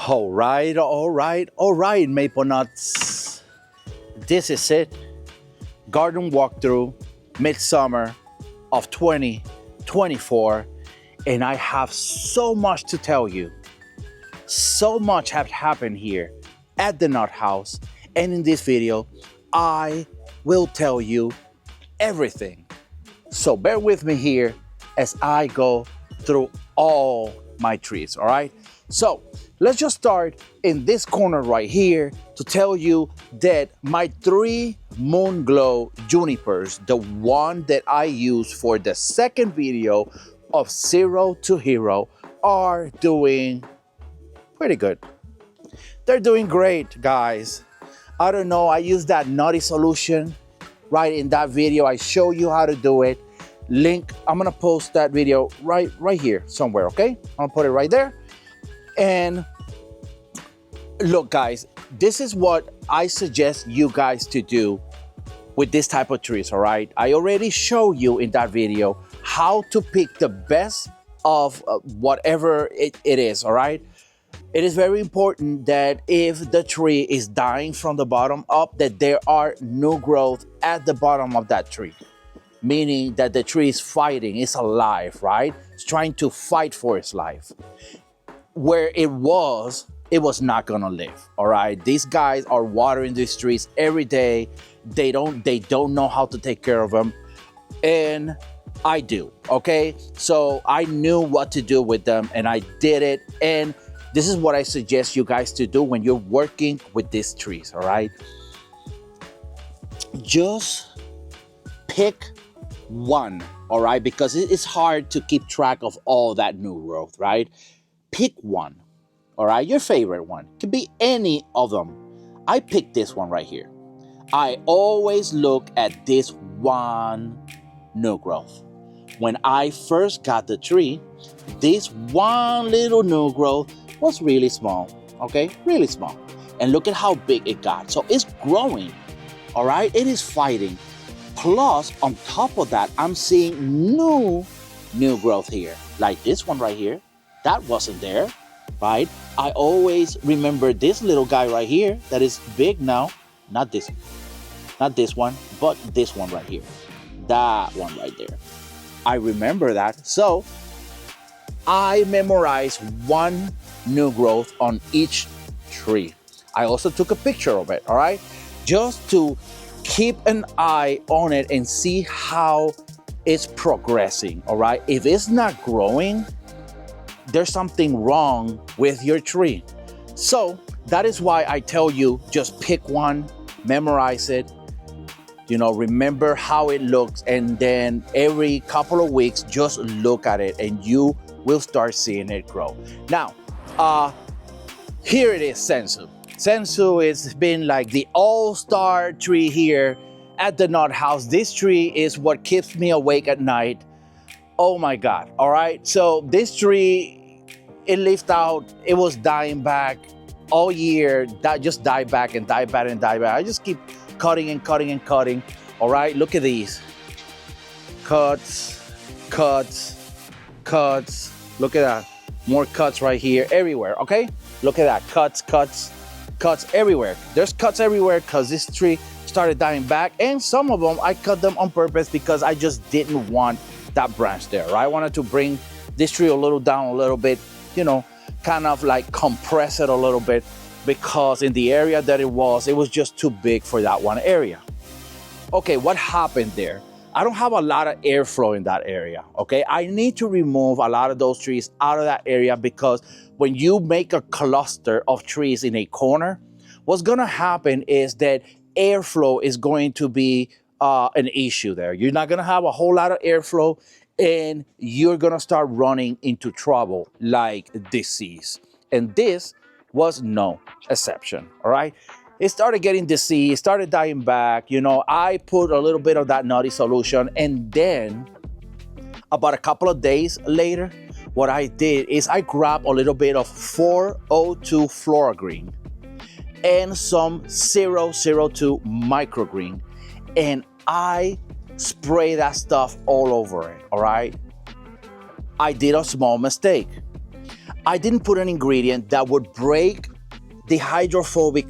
All right, Maple Nuts. This is it. Garden walkthrough, midsummer of 2024. And I have so much to tell you. So much have happened here at the Nut House. And in this video, I will tell you everything. So bear with me here as I go through all my trees, all right? So let's just start in this corner right here to tell you that my 3 Moon Glow junipers, the one that I use for the second video of Zero to Hero, are doing pretty good. They're doing great, guys. I don't know, I use that Nutty solution right in that video. I show you how to do it. Link, I'm gonna post that video right here somewhere, okay? I'm gonna put it right there. And look, guys, this is what I suggest you guys to do with this type of trees, all right? I already showed you in that video how to pick the best of whatever it is, all right? It is very important that if the tree is dying from the bottom up, that there are new growth at the bottom of that tree. Meaning that the tree is fighting, it's alive, right? It's trying to fight for its life. Where it was not gonna live, all right? These guys are watering these trees every day. They don't know how to take care of them. And I do, okay? So I knew what to do with them and I did it. And this is what I suggest you guys to do when you're working with these trees, all right? Just pick one, all right? Because it's hard to keep track of all that new growth, right? Pick one, all right? Your favorite one. It could be any of them. I picked this one right here. I always look at this one new growth. When I first got the tree, this one little new growth was really small, okay? Really small. And look at how big it got. So it's growing, all right? It is fighting. Plus, on top of that, I'm seeing new growth here. Like this one right here. That wasn't there, right? I always remember this little guy right here that is big now. Not this one, but this one right here. That one right there. I remember that. So I memorized one new growth on each tree. I also took a picture of it, all right? Just to keep an eye on it and see how it's progressing, all right? If it's not growing, there's something wrong with your tree. So that is why I tell you, just pick one, memorize it, you know, remember how it looks, and then every couple of weeks, just look at it and you will start seeing it grow. Now, here it is, Senu. Senu has been like the all-star tree here at the Nut House. This tree is what keeps me awake at night. Oh my God, all right? So this tree, it lived out, it was dying back all year. That just died back and died back and died back. I just keep cutting and cutting and cutting, all right? Look at these. Cuts, cuts, cuts. Look at that. More cuts right here, everywhere, okay? Look at that, cuts, cuts, cuts everywhere. There's cuts everywhere because this tree started dying back, and some of them, I cut them on purpose because I just didn't want that branch there, right? I wanted to bring this tree a little down a little bit, you know, kind of like compress it a little bit, because in the area that it was just too big for that one area. Okay, what happened there? I don't have a lot of airflow in that area, okay? I need to remove a lot of those trees out of that area, because when you make a cluster of trees in a corner, what's gonna happen is that airflow is going to be an issue there. You're not gonna have a whole lot of airflow, and you're gonna start running into trouble like disease. And this was no exception, all right? It started getting diseased, started dying back. You know, I put a little bit of that Nutty solution, and then about a couple of days later, what I did is I grabbed a little bit of 402 Flora-Green and some 002 microgreen, and I spray that stuff all over it, all right? I did a small mistake. I didn't put an ingredient that would break the hydrophobic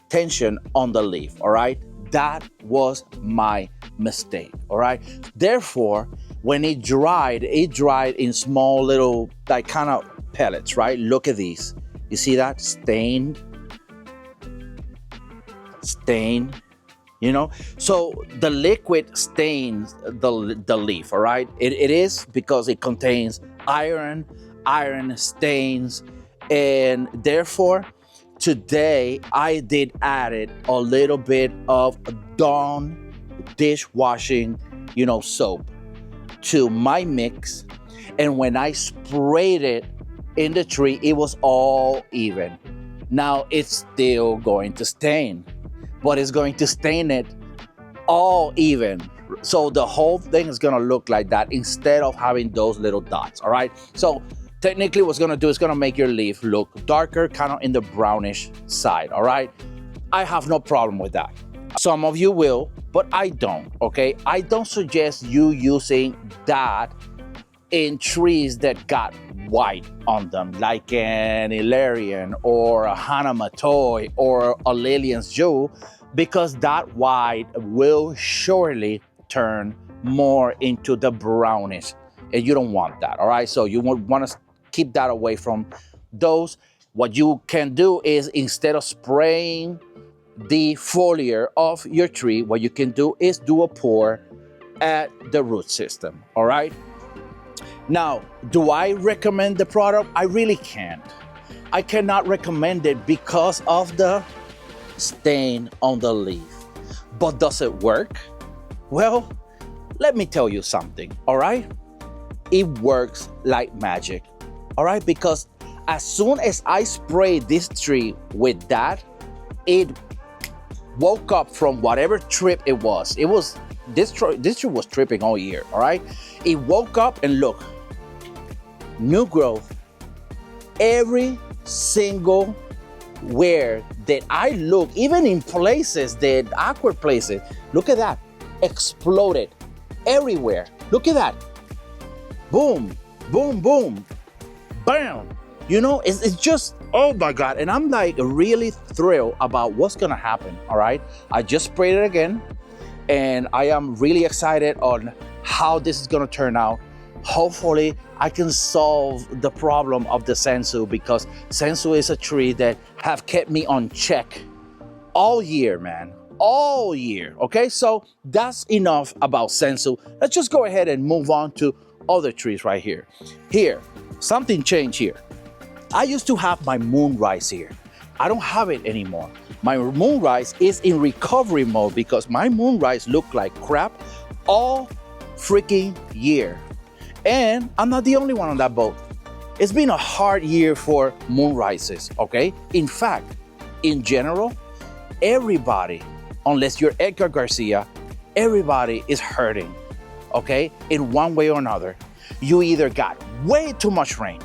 tension on the leaf, all right? That was my mistake, all right? Therefore, when it dried in small little, like kind of pellets, right? Look at these. You see that? Stained, you know? So the liquid stains the leaf, all right? It is because it contains iron stains, and therefore, today I did added a little bit of Dawn dishwashing, soap to my mix. And when I sprayed it in the tree, it was all even. Now it's still going to stain, but it's going to stain it all even. So the whole thing is gonna look like that instead of having those little dots, all right? So technically what's gonna do is gonna make your leaf look darker, kind of in the brownish side, all right? I have no problem with that. Some of you will, but I don't, okay? I don't suggest you using that in trees that got white on them, like an Illyrian or a Hanamatoi or a Lillian's Jewel, because that white will surely turn more into the brownish, and you don't want that, all right? So you want to keep that away from those. What you can do is, instead of spraying the foliar of your tree, what you can do is do a pour at the root system, all right? Now, do I recommend the product? I really can't. I cannot recommend it because of the stain on the leaf. But does it work? Well, let me tell you something, all right? It works like magic, all right? Because as soon as I sprayed this tree with that, it woke up from whatever trip it was. This tree was tripping all year, all right? It woke up and look, new growth every single where that I look, even in places that awkward places. Look at that, exploded everywhere. Look at that, boom, boom, boom, bam. It's just, oh my God. And I'm like really thrilled about what's gonna happen, all right? I just sprayed it again, and I am really excited on how this is gonna turn out. Hopefully I can solve the problem of the Sensu, because Sensu is a tree that have kept me on check all year, man, all year, okay? So that's enough about Sensu. Let's just go ahead and move on to other trees right here. Here, something changed here. I used to have my moonrise here. I don't have it anymore. My moonrise is in recovery mode because my moonrise looked like crap all freaking year. And I'm not the only one on that boat. It's been a hard year for moonrises, okay? In fact, in general, everybody, unless you're Edgar Garcia, everybody is hurting, okay? In one way or another. You either got way too much rain,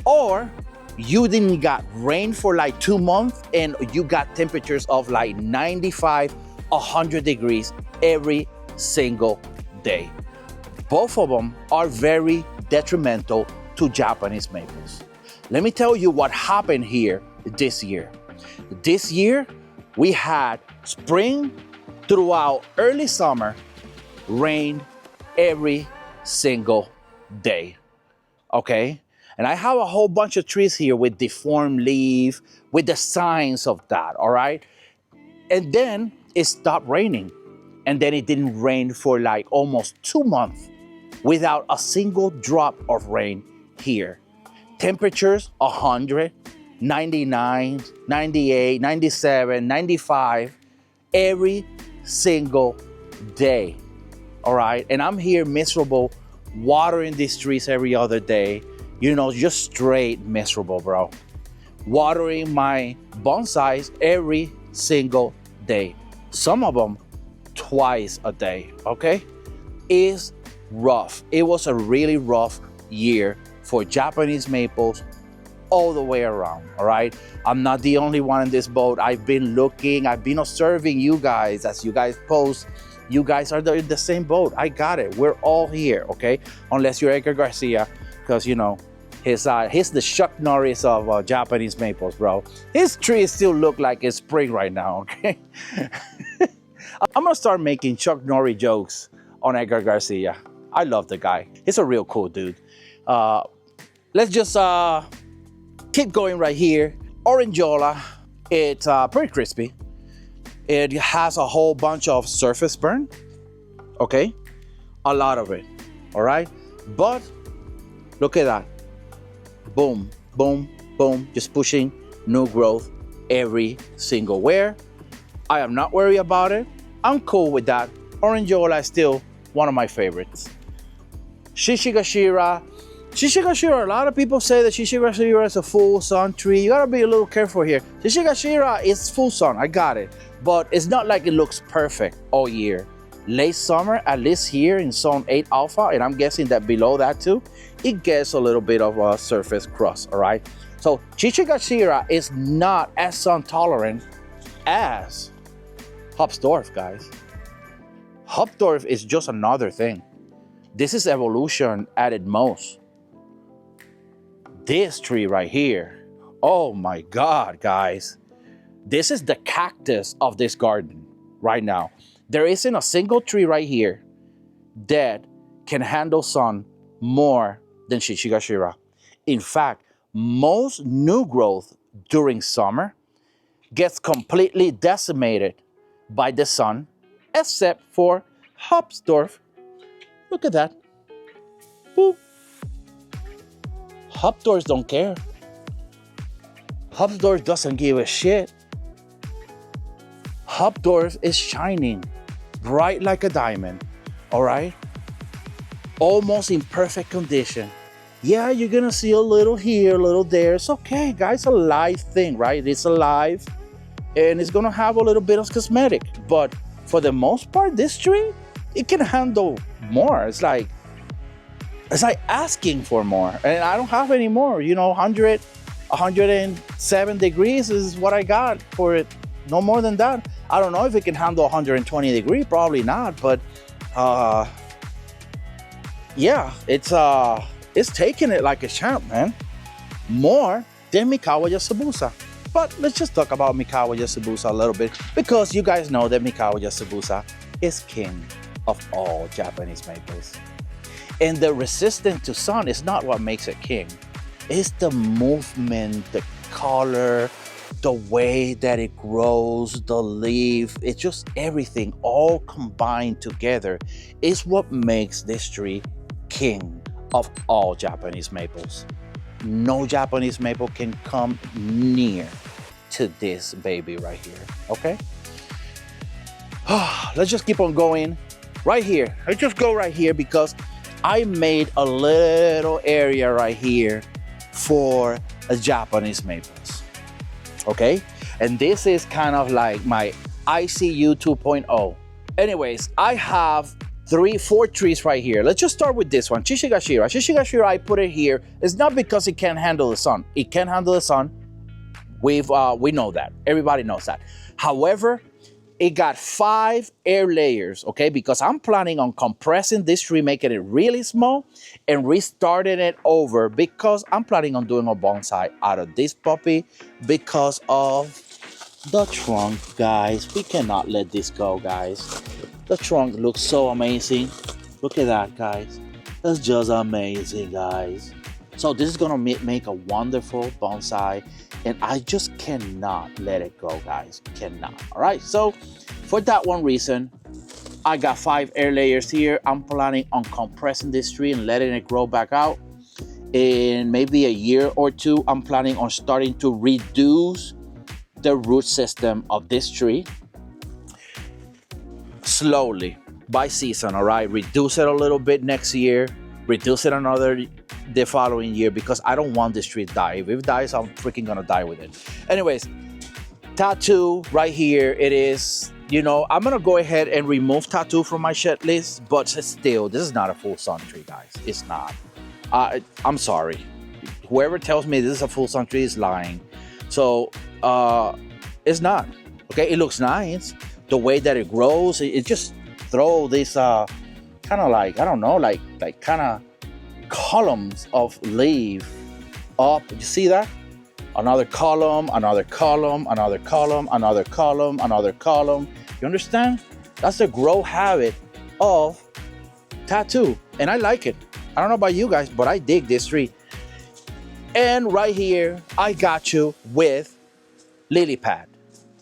or you didn't got rain for like 2 months and you got temperatures of like 95, 100 degrees every single day. Both of them are very detrimental to Japanese maples. Let me tell you what happened here this year. This year, we had spring throughout early summer, rain every single day, okay? And I have a whole bunch of trees here with deformed leaf, with the signs of that, all right? And then it stopped raining. And then it didn't rain for like almost 2 months without a single drop of rain here. Temperatures 100, 99, 98, 97, 95 every single day, all right? And I'm here miserable, watering these trees every other day, just straight miserable, bro. Watering my bonsais every single day. Some of them twice a day, okay? It's rough. It was a really rough year for Japanese maples all the way around, all right? I'm not the only one in this boat. I've been looking, I've been observing you guys as you guys post. You guys are in the same boat. I got it. We're all here, okay? Unless you're Edgar Garcia, because, He's the Chuck Norris of Japanese maples, bro. His tree still look like it's spring right now, okay? I'm gonna start making Chuck Norris jokes on Edgar Garcia. I love the guy. He's a real cool dude. Let's just keep going right here. Orangeola, it's pretty crispy. It has a whole bunch of surface burn, okay? A lot of it, all right? But look at that. Boom, boom, boom, just pushing new growth every single where. I am not worried about it. I'm cool with that. Orangeola is still one of my favorites. Shishigashira. Shishigashira, a lot of people say that Shishigashira is a full sun tree. You gotta be a little careful here. Shishigashira is full sun, I got it. But it's not like it looks perfect all year. Late summer, at least here in zone 8 alpha, and I'm guessing that below that too, it gets a little bit of a surface crust, all right? So Shishigashira is not as sun tolerant as Hauptdorf, guys. Hauptdorf is just another thing. This is evolution at its most. This tree right here, oh my God, guys. This is the cactus of this garden right now. There isn't a single tree right here that can handle sun more than Shishigashira. In fact, most new growth during summer gets completely decimated by the sun, except for Hauptdorf. Look at that. Boop. Hauptdorf don't care. Hauptdorf doesn't give a shit. Hauptdorf is shining, bright like a diamond, all right? Almost in perfect condition. Yeah, you're gonna see a little here, a little there. It's okay, guys, a live thing, right? It's alive, and it's gonna have a little bit of cosmetic. But for the most part, this tree, it can handle more. It's like asking for more, and I don't have any more. 107 degrees is what I got for it. No more than that. I don't know if it can handle 120 degrees, probably not, but yeah, it's taking it like a champ, man. More than Mikawa Yasubusa. But let's just talk about Mikawa Yasubusa a little bit, because you guys know that Mikawa Yasubusa is king of all Japanese maples. And the resistance to sun is not what makes it king. It's the movement, the color, the way that it grows, the leaf. It's just everything all combined together is what makes this tree king of all Japanese maples. No Japanese maple can come near to this baby right here, okay? Let's just keep on going right here. Let's just go right here, because I made a little area right here for Japanese maples, okay? And this is kind of like my ICU 2.0. Anyways, I have 4 trees right here. Let's just start with this one, Shishigashira. Shishigashira, I put it here. It's not because it can't handle the sun. It can handle the sun. We know that. Everybody knows that. However, it got 5 air layers, okay? Because I'm planning on compressing this tree, making it really small, and restarting it over, because I'm planning on doing a bonsai out of this puppy because of the trunk, guys. We cannot let this go, guys. The trunk looks so amazing. Look at that, guys. That's just amazing, guys. So this is gonna make a wonderful bonsai, and I just cannot let it go, guys. Cannot. All right, so for that one reason, I got 5 air layers here. I'm planning on compressing this tree and letting it grow back out. In maybe a year or 2, I'm planning on starting to reduce the root system of this tree slowly by season, all right? Reduce it a little bit next year, reduce it the following year, because I don't want this tree to die. If it dies, I'm freaking gonna die with it. Anyways, tattoo right here, it is, I'm gonna go ahead and remove tattoo from my shed list, but still, this is not a full sun tree, guys. It's not. I'm sorry. Whoever tells me this is a full sun tree is lying. So, it's not. Okay, it looks nice. The way that it grows, it just throw this kind of like, I don't know, like kind of columns of leaf up. You see that? Another column, another column, another column, another column, another column. You understand? That's the growth habit of tattoo. And I like it. I don't know about you guys, but I dig this tree. And right here, I got you with lily pad.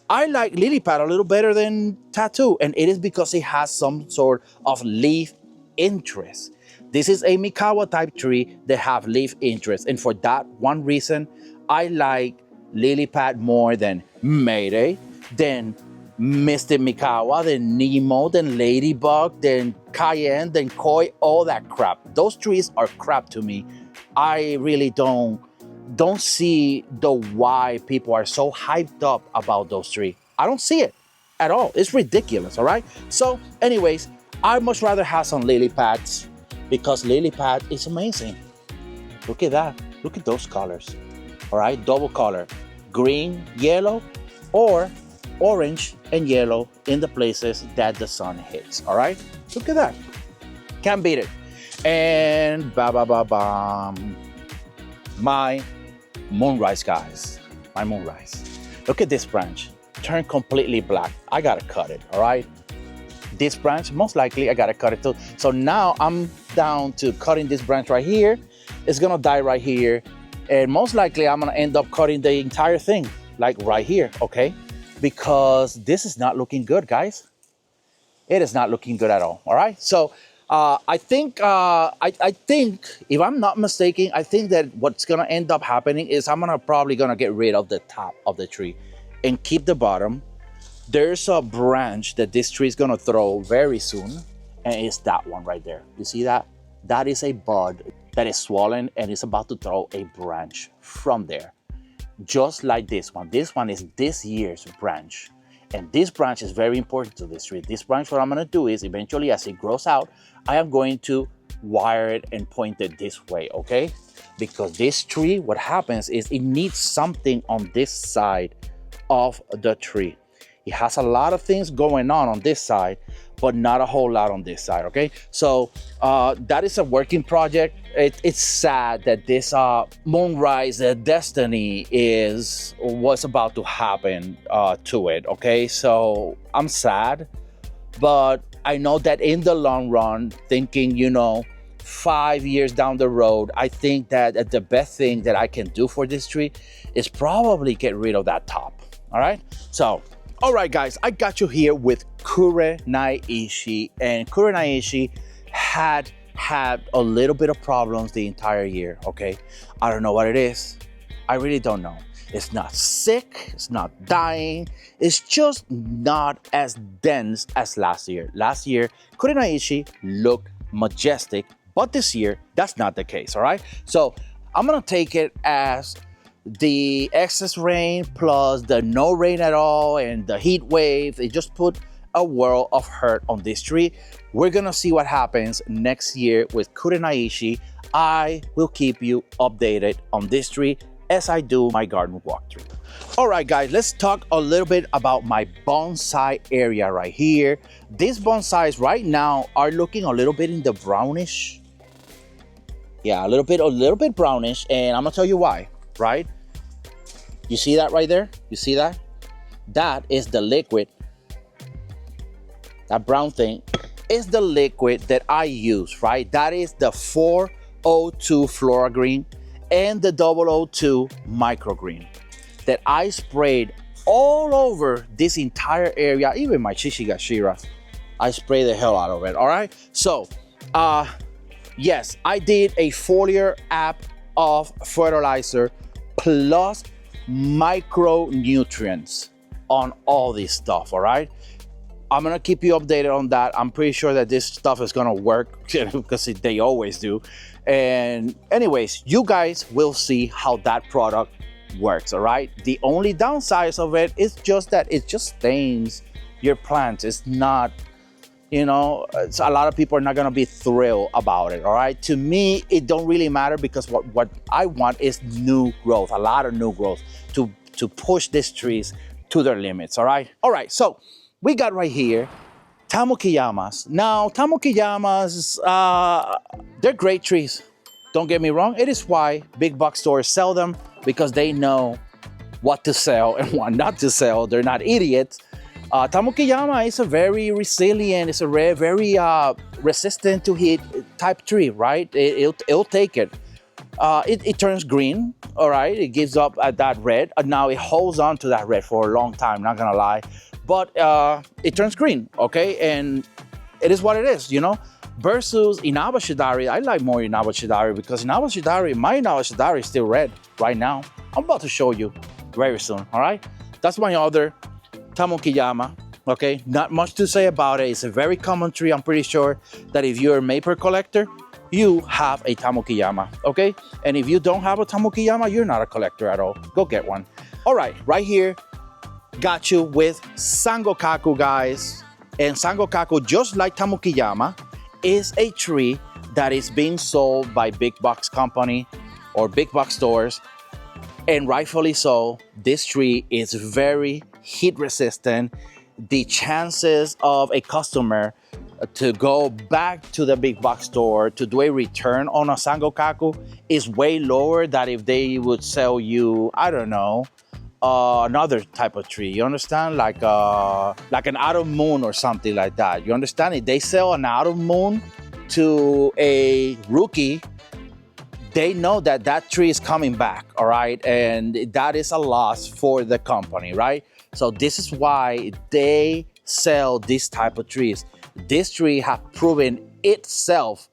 I like lily pad a little better than tattoo, and it is because it has some sort of leaf interest. This is a Mikawa type tree that have leaf interest, and for that one reason, I like lily pad more than Mayday, than Mr. Mikawa, than Nemo, than Ladybug, than Cayenne, than Koi, all that crap. Those trees are crap to me. I really don't see the why people are so hyped up about those trees. I don't see it at all. It's ridiculous, all right? So anyways, I much rather have some lily pads because lily pad is amazing. Look at that. Look at those colors, all right? Double color, green, yellow, or orange and yellow in the places that the sun hits, all right? Look at that. Can't beat it. And my moonrise, guys. My moonrise. Look at this branch. Turned completely black. I gotta cut it, all right? This branch, most likely I gotta cut it too. So now I'm down to cutting this branch right here. It's gonna die right here. And most likely I'm gonna end up cutting the entire thing, like right here, okay? Because this is not looking good, guys. It is not looking good at all right? So I think, if I'm not mistaken, I think that what's gonna end up happening is I'm probably gonna get rid of the top of the tree and keep the bottom. There's a branch that this tree is gonna throw very soon, and it's that one right there. You see that? That is a bud that is swollen and is about to throw a branch from there. Just like this one. This one is this year's branch. And this branch is very important to this tree. This branch, what I'm gonna do is eventually as it grows out, I am going to wire it and point it this way, okay? Because this tree, what happens is it needs something on this side of the tree. It has a lot of things going on this side, but not a whole lot on this side, okay? So that is a working project. It's sad that this moonrise destiny is what's about to happen to it, okay? So I'm sad, but I know that in the long run, thinking, 5 years down the road, I think that the best thing that I can do for this tree is probably get rid of that top, all right? So, all right, guys, I got you here with Kurenaishi, and Kurenaishi had a little bit of problems the entire year, okay? I don't know what it is. I really don't know. It's not sick, it's not dying, it's just not as dense as last year. Last year, Kurenaishi looked majestic, but this year, that's not the case, all right? So I'm gonna take it as the excess rain plus the no rain at all and the heat wave, they just put a world of hurt on this tree. We're gonna see what happens next year with Kurenaishi. I will keep you updated on this tree as I do my garden walkthrough. All right, guys, let's talk a little bit about my bonsai area right here. These bonsais right now are looking a little bit in the brownish. Yeah, a little bit brownish, and I'm gonna tell you why, right? You see that right there? You see that? That is the liquid. That brown thing is the liquid that I use, right? That is the 402 Flora Green and the 002 Microgreen that I sprayed all over this entire area, even my Shishigashira. I spray the hell out of it, all right? So, yes, I did a foliar app of fertilizer plus micronutrients on all this stuff, all right? I'm gonna keep you updated on that. I'm pretty sure that this stuff is gonna work because they always do. And anyways, you guys will see how that product works, all right? The only downside of it is just that it just stains your plants. It's not, it's, a lot of people are not gonna be thrilled about it, all right? To me, it don't really matter because what I want is new growth, a lot of new growth to push these trees to their limits, all right? All right, so we got right here Tamukiyamas. Now, Tamukiyamas, they're great trees. Don't get me wrong, it is why big box stores sell them, because they know what to sell and what not to sell. They're not idiots. Tamukiyama is a very resilient, it's a very resistant to heat type tree, right? It'll take it. It turns green, all right? It gives up at that red. And now it holds on to that red for a long time, not gonna lie. But it turns green, okay? And it is what it is, you know? Versus Inaba Shidari, I like more Inaba Shidari because my Inaba Shidari is still red right now. I'm about to show you very soon, all right? That's my other Tamukiyama, okay? Not much to say about it. It's a very common tree. I'm pretty sure that if you're a maple collector, you have a Tamukiyama, okay? And if you don't have a Tamukiyama, you're not a collector at all. Go get one. All right, right here, got you with Sangokaku, guys. And Sangokaku, just like Tamukiyama, is a tree that is being sold by big box company or big box stores. And rightfully so, this tree is very heat resistant. The chances of a customer to go back to the big box store to do a return on a Sangokaku is way lower than if they would sell you, I don't know, another type of tree. You understand? Like an autumn moon or something like that. You understand? If they sell an autumn moon to a rookie, they know that that tree is coming back, all right? And that is a loss for the company, right? So this is why they sell this type of trees. This tree has proven itself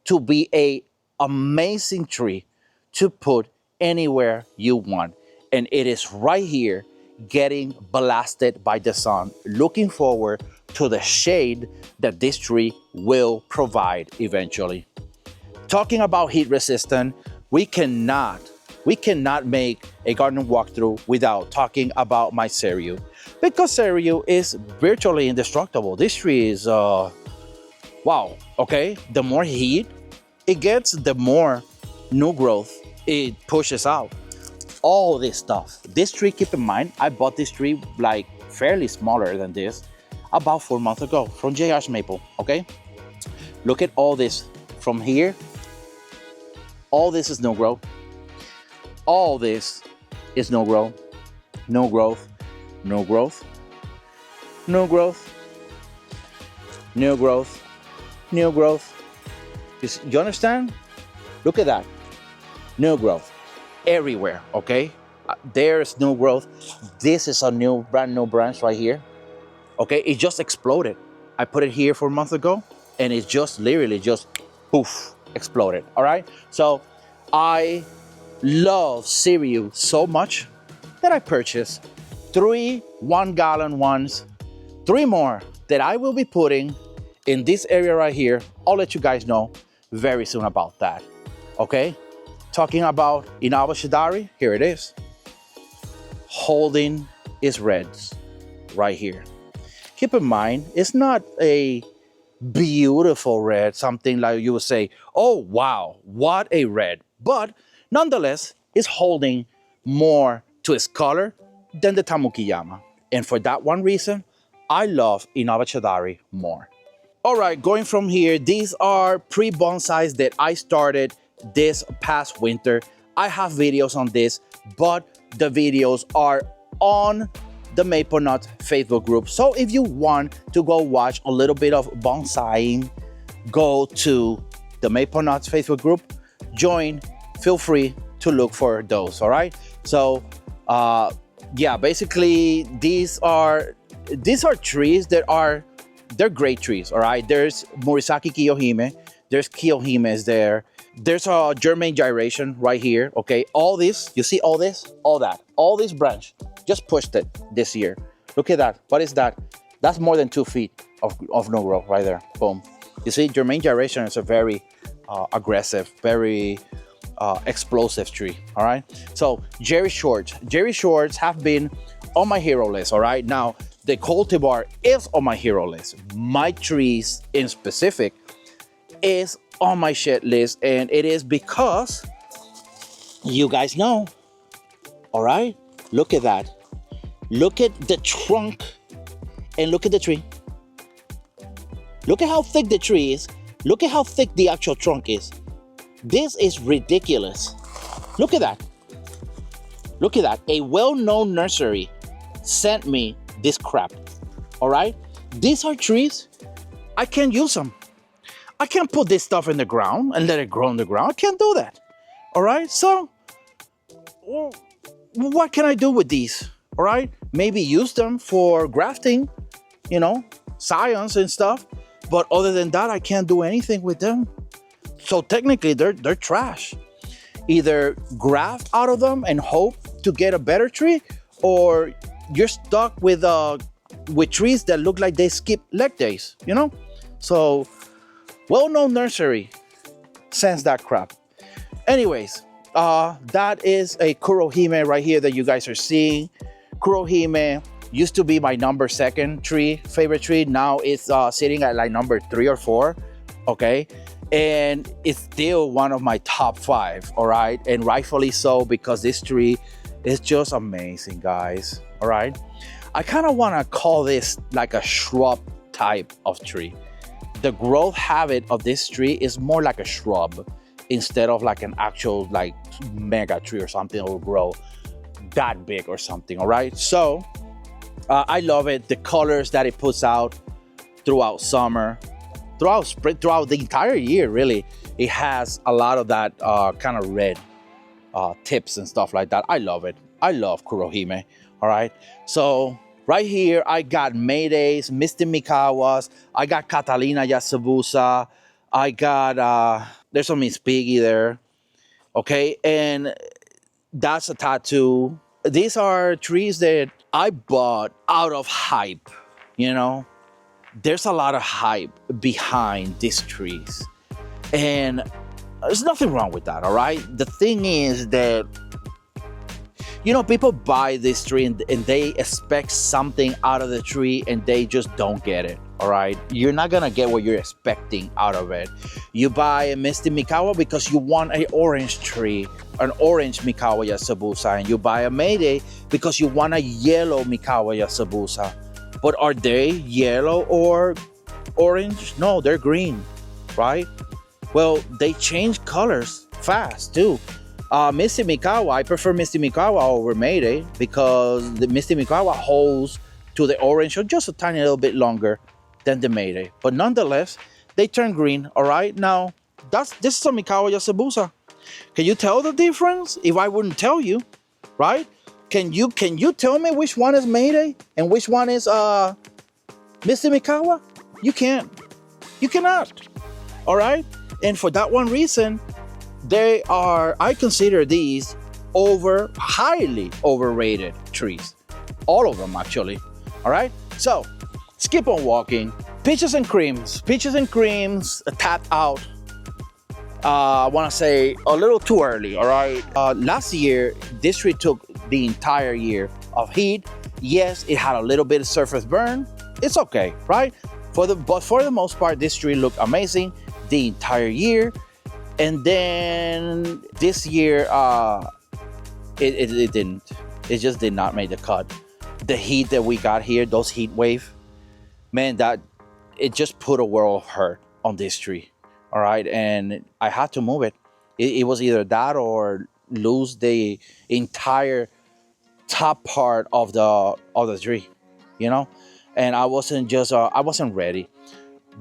to be an amazing tree to put anywhere you want. And it is right here getting blasted by the sun, looking forward to the shade that this tree will provide eventually. Talking about heat resistant, we cannot make a garden walkthrough without talking about my Senu, because Senu is virtually indestructible. This tree is, wow, okay? The more heat it gets, the more new growth it pushes out. All this stuff. This tree, keep in mind, I bought this tree like fairly smaller than this about 4 months ago from JR's Maple, okay? Look at all this from here. All this is no growth. All this is no growth. No growth. No growth. No growth. New growth. New growth. You understand? Look at that. New growth. Everywhere, okay? There's new growth. This is a brand new branch right here. Okay, it just exploded. I put it here 4 months ago and it just literally just poof, exploded, all right? So I love Senu so much that I purchased 3 1-gallon ones, 3 more that I will be putting in this area right here. I'll let you guys know very soon about that, okay? Talking about Inaba Shidari, here it is. Holding its reds right here. Keep in mind, it's not a beautiful red, something like you would say, oh wow, what a red. But nonetheless, it's holding more to its color than the Tamukiyama. And for that one reason, I love Inaba Shidari more. All right, going from here, these are pre-bonsais that I started this past winter. I have videos on this, but the videos are on the Maple Nut Facebook group. So if you want to go watch a little bit of bonsaiing, go to the Maple Nuts Facebook group, join, feel free to look for those, all right? So yeah, basically these are trees that they're great trees, all right? There's Murisaki Kiyohime, there's Kiyohimes there. There's a German gyration right here, okay? All this, you see all this? All that, all this branch, just pushed it this year. Look at that, what is that? That's more than 2 feet of no growth right there, boom. You see, German gyration is a very aggressive, very explosive tree, all right? So Jerry Shorts have been on my hero list, all right? Now, the Cultivar is on my hero list. My trees in specific is on my shit list, and it is because you guys know, all right? Look at that. Look at the trunk and look at the tree. Look at how thick the tree is. Look at how thick the actual trunk is. This is ridiculous. Look at that. Look at that. A well-known nursery sent me this crap. All right? These are trees. I can't use them. I can't put this stuff in the ground and let it grow in the ground. I can't do that. All right? So, well, what can I do with these? All right? Maybe use them for grafting, you know, science and stuff. But other than that, I can't do anything with them. So technically, they're trash. Either graft out of them and hope to get a better tree, or you're stuck with trees that look like they skip leg days, you know? So, well-known nursery sends that crap. Anyways, that is a Kurohime right here that you guys are seeing. Kurohime used to be my number 2 favorite tree. Now it's sitting at like number 3 or 4, okay? And it's still one of my top 5, all right? And rightfully so, because this tree is just amazing, guys, all right? I kind of want to call this like a shrub type of tree. The growth habit of this tree is more like a shrub instead of like an actual like mega tree or something that will grow that big or something, all right? So I love it. The colors that it puts out throughout summer, throughout spring, throughout the entire year, really, it has a lot of that kind of red tips and stuff like that. I love it. I love Kurohime, all right? So right here, I got Maydays, Misty Mikawas, I got Catalina Yasabusa, I got, there's some Miss Piggy there, okay? And that's a tattoo. These are trees that I bought out of hype, you know? There's a lot of hype behind these trees. And there's nothing wrong with that, all right? The thing is that, you know, people buy this tree and they expect something out of the tree and they just don't get it, all right? You're not gonna get what you're expecting out of it. You buy a Misty Mikawa because you want an orange tree, an orange Mikawa Yasabusa, and you buy a Mayday because you want a yellow Mikawa Yasabusa. But are they yellow or orange? No, they're green, right? Well, they change colors fast too. Misty Mikawa, I prefer Misty Mikawa over Mayday because the Misty Mikawa holds to the orange or just a tiny little bit longer than the Mayday. But nonetheless, they turn green, all right? Now, this is a Mikawa Yasabusa. Can you tell the difference if I wouldn't tell you, right? Can you tell me which one is Mayday and which one is Misty Mikawa? You can't. You cannot. All right? And for that one reason, I consider these highly overrated trees. All of them, actually. All right? So, let's keep on walking. Peaches and creams. Peaches and creams tapped out. I want to say a little too early, all right? Last year, this tree took the entire year of heat. Yes, it had a little bit of surface burn. It's okay, right? But for the most part, this tree looked amazing the entire year. And then this year, it didn't. It just did not make the cut. The heat that we got here, those heat wave, man, that it just put a world of hurt on this tree. All right, and I had to move it. It was either that or lose the entire top part of the tree, you know. And I wasn't ready.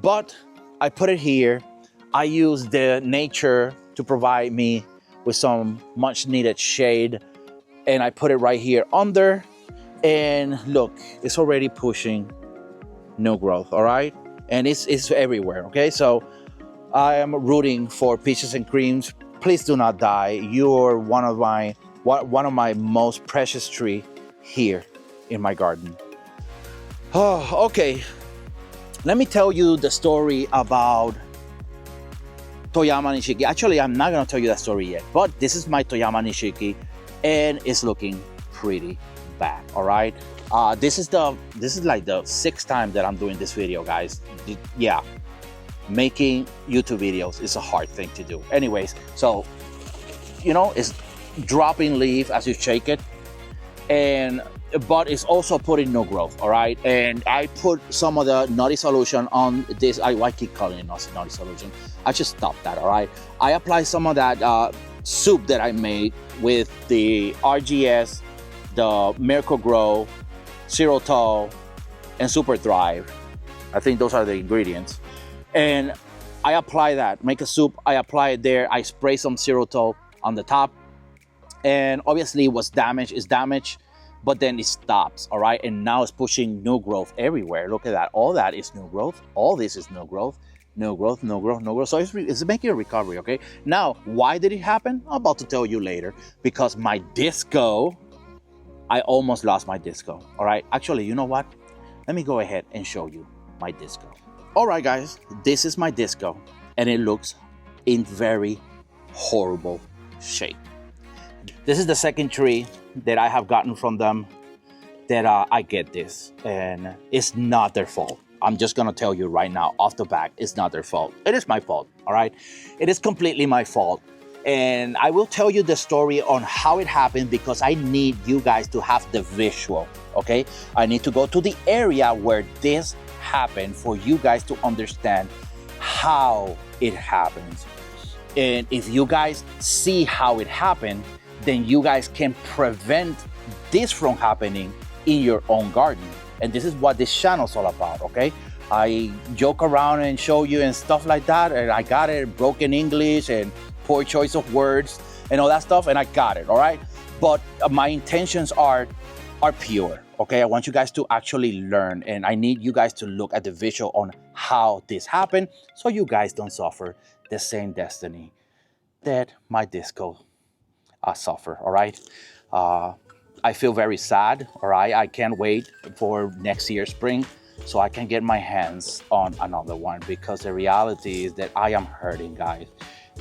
But I put it here. I used the nature to provide me with some much needed shade, and I put it right here under. And look, it's already pushing new growth. All right, and it's everywhere. Okay, so I am rooting for peaches and creams. Please do not die. You're one of my most precious tree here in my garden. Oh, okay. Let me tell you the story about Toyama Nishiki. Actually, I'm not gonna tell you that story yet, but this is my Toyama Nishiki, and it's looking pretty bad. All right. This is like the 6th time that I'm doing this video, guys. Yeah. Making YouTube videos is a hard thing to do. Anyways, so, you know, it's dropping leaf as you shake it. And but it's also putting new growth, all right? And I put some of the Nutty solution on this. I keep calling it Nutty solution. I just stopped that, all right? I apply some of that soup that I made with the RGS, the Miracle Grow, Xylitol, and Super Thrive. I think those are the ingredients. And I apply that, make a soup, I apply it there, I spray some Xylitol on the top. And obviously it was damaged, it's damaged, but then it stops, all right? And now it's pushing new growth everywhere. Look at that, all that is new growth. All this is new growth, new growth, new growth, new growth. So it's making a recovery, okay? Now, why did it happen? I'm about to tell you later. Because my disco, I almost lost my disco, all right? Actually, you know what? Let me go ahead and show you my disco. All right, guys, this is my disco, and it looks in very horrible shape. This is the second tree that I have gotten from them that I get this, and it's not their fault. I'm just gonna tell you right now, off the back, it's not their fault. It is my fault, all right? It is completely my fault. And I will tell you the story on how it happened because I need you guys to have the visual, okay? I need to go to the area where this happened for you guys to understand how it happens. And if you guys see how it happened, then you guys can prevent this from happening in your own garden. And this is what this channel's all about, okay? I joke around and show you and stuff like that, and I got it, broken English and poor choice of words and all that stuff, and I got it, all right? But my intentions are pure, okay? I want you guys to actually learn, and I need you guys to look at the visual on how this happened so you guys don't suffer the same destiny that my disco suffer, all right? I feel very sad, all right? I can't wait for next year spring so I can get my hands on another one, because the reality is that I am hurting, guys.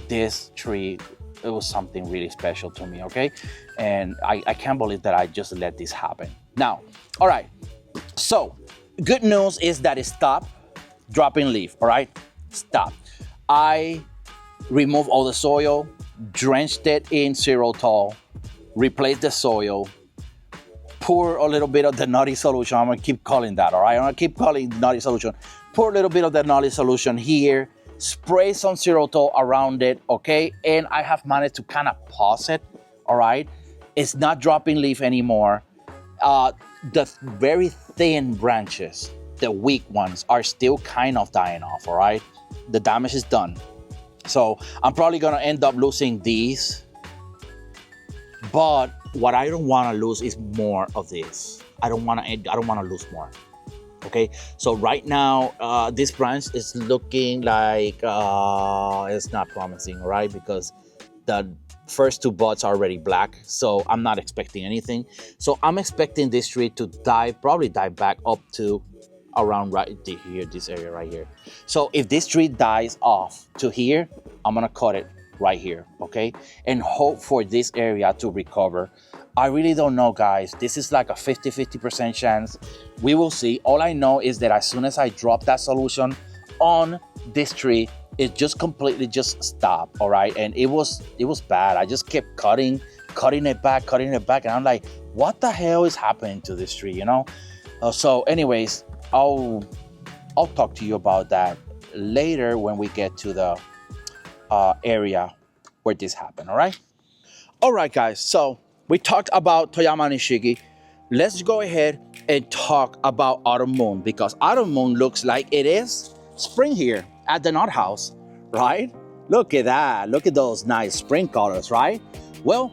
This tree, it was something really special to me, okay? And I can't believe that I just let this happen. Now, all right, so good news is that it stopped dropping leaf, all right? Stop. I removed all the soil, drenched it in Xylitol, replaced the soil, pour a little bit of the Nutty solution. I'm gonna keep calling that, all right? I'm gonna keep calling Nutty solution. Pour a little bit of the Nutty solution here, spray some Xylitol around it, okay? And I have managed to kind of pause it, all right? It's not dropping leaf anymore. The very thin branches, the weak ones, are still kind of dying off, all right? The damage is done. So I'm probably gonna end up losing these, but what I don't wanna lose is more of this. I don't wanna lose more. Okay, so right now, this branch is looking like it's not promising, right? Because the first two buds are already black, so I'm not expecting anything. So I'm expecting this tree to probably die back up to around right here, this area right here. So if this tree dies off to here, I'm gonna cut it right here, okay? And hope for this area to recover. I really don't know, guys. This is like a 50% chance. We will see. All I know is that as soon as I drop that solution on this tree, it just completely just stopped, all right? And it was bad. I just kept cutting it back, and I'm like, what the hell is happening to this tree, you know? So anyways, I'll talk to you about that later when we get to the area where this happened, all right? All right, guys, so we talked about Toyama Nishiki. Let's go ahead and talk about Autumn Moon, because Autumn Moon looks like it is spring here at the Nut House, right? Look at that. Look at those nice spring colors, right? Well,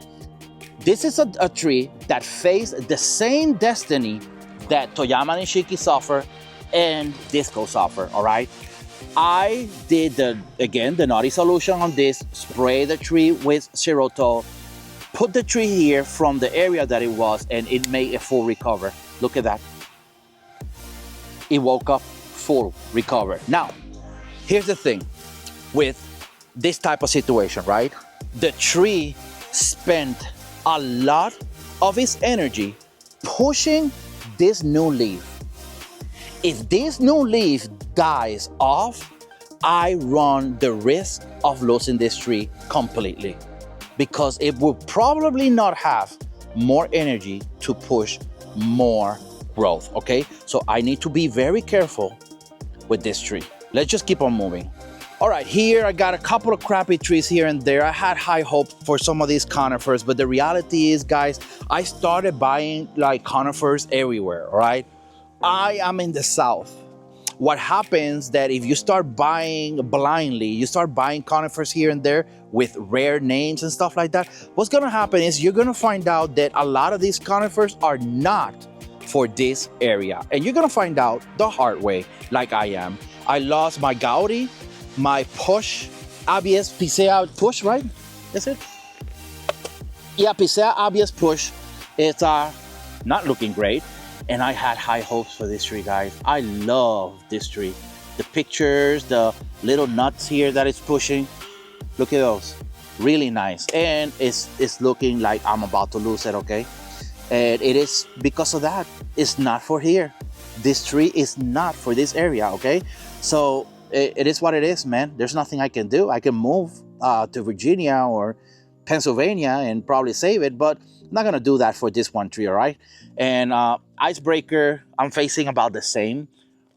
this is a tree that faced the same destiny that Toyama Nishiki suffered and Disco suffered, all right? I did the Nutty solution on this, spray the tree with Xylitol, put the tree here from the area that it was, and it made a full recover. Look at that. It woke up full recover. Now, here's the thing with this type of situation, right? The tree spent a lot of its energy pushing this new leaf. If this new leaf dies off, I run the risk of losing this tree completely, because it will probably not have more energy to push more growth, okay? So I need to be very careful with this tree. Let's just keep on moving. All right, here I got a couple of crappy trees here and there. I had high hope for some of these conifers, but the reality is, guys, I started buying like conifers everywhere, all right? I am in the South. What happens that if you start buying blindly, you start buying conifers here and there with rare names and stuff like that, what's gonna happen is you're gonna find out that a lot of these conifers are not for this area. And you're gonna find out the hard way, like I am. I lost my Gaudi, my Push, ABS Picea Push, right? Is it? Yeah, Picea ABS Push. It's not looking great. And I had high hopes for this tree, guys. I love this tree. The pictures, the little nuts here that it's pushing. Look at those. Really nice. And it's looking like I'm about to lose it, okay? And it is because of that. It's not for here. This tree is not for this area, okay? So it is what it is, man. There's nothing I can do. I can move to Virginia or Pennsylvania and probably save it, but I'm not gonna do that for this one tree, all right? And icebreaker, I'm facing about the same,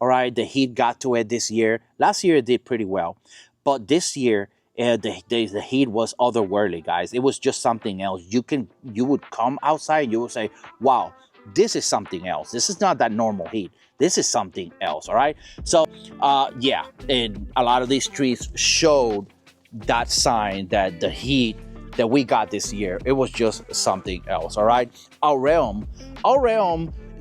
all right? The heat got to it this year. Last year it did pretty well, but this year the heat was otherworldly, guys. It was just something else. You would come outside and you would say, wow, this is something else. This is not that normal heat. This is something else, all right? So yeah, and a lot of these trees showed that sign that the heat that we got this year, it was just something else, all right? Our realm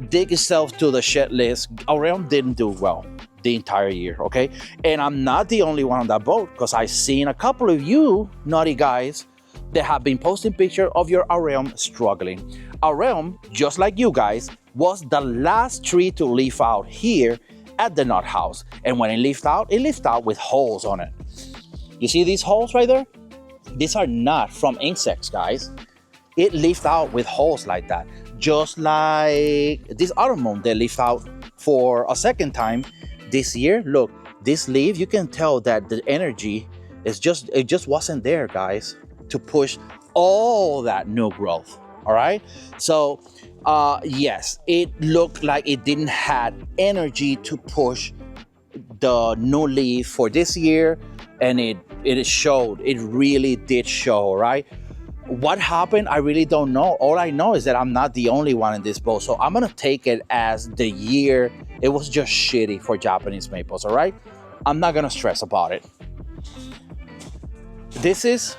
dig itself to the shed list. Our realm didn't do well the entire year, okay? And I'm not the only one on that boat, because I've seen a couple of you naughty guys that have been posting pictures of your realm struggling. Our realm, just like you guys, was the last tree to leaf out here at the nut house. And when it leafed out with holes on it. You see these holes right there? These are not from insects, guys. It leafed out with holes like that. Just like this autumn, they leafed out for a second time this year. Look, this leaf, you can tell that the energy is it just wasn't there, guys, to push all that new growth, all right? So, yes, it looked like it didn't have energy to push the new leaf for this year, and it showed. It really did show, right? What happened, I really don't know. All I know is that I'm not the only one in this boat, so I'm gonna take it as the year it was just shitty for Japanese maples, all right? I'm not gonna stress about it. This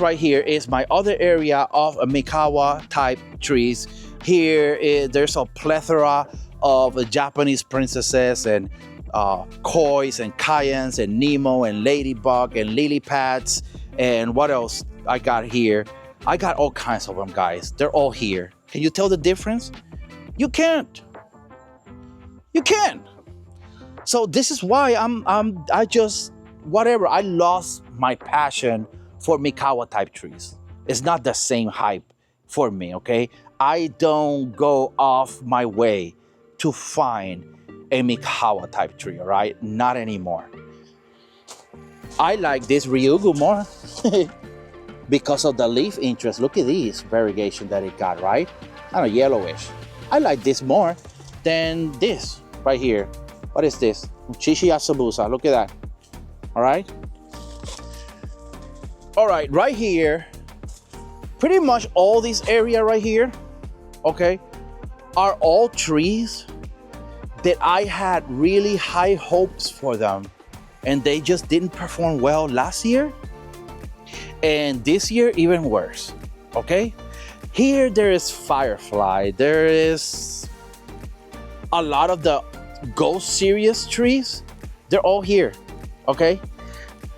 right here is my other area of Mikawa type trees. Here, there's a plethora of Japanese princesses and kois and cayennes and Nemo and ladybug and lily pads. And what else I got here? I got all kinds of them, guys. They're all here. Can you tell the difference? You can't. You can't. So this is why I just, whatever, I lost my passion for Mikawa type trees. It's not the same hype for me, okay? I don't go off my way to find a Mikawa type tree, all right? Not anymore. I like this Ryugu more because of the leaf interest. Look at these variegation that it got, right? Kind of yellowish. I like this more than this right here. What is this? Chishi Asabusa. Look at that. All right. All right, right here, pretty much all this area right here, okay, are all trees that I had really high hopes for them, and they just didn't perform well last year, and this year even worse, okay? Here there is Firefly, there is a lot of the Ghost series trees, they're all here, okay?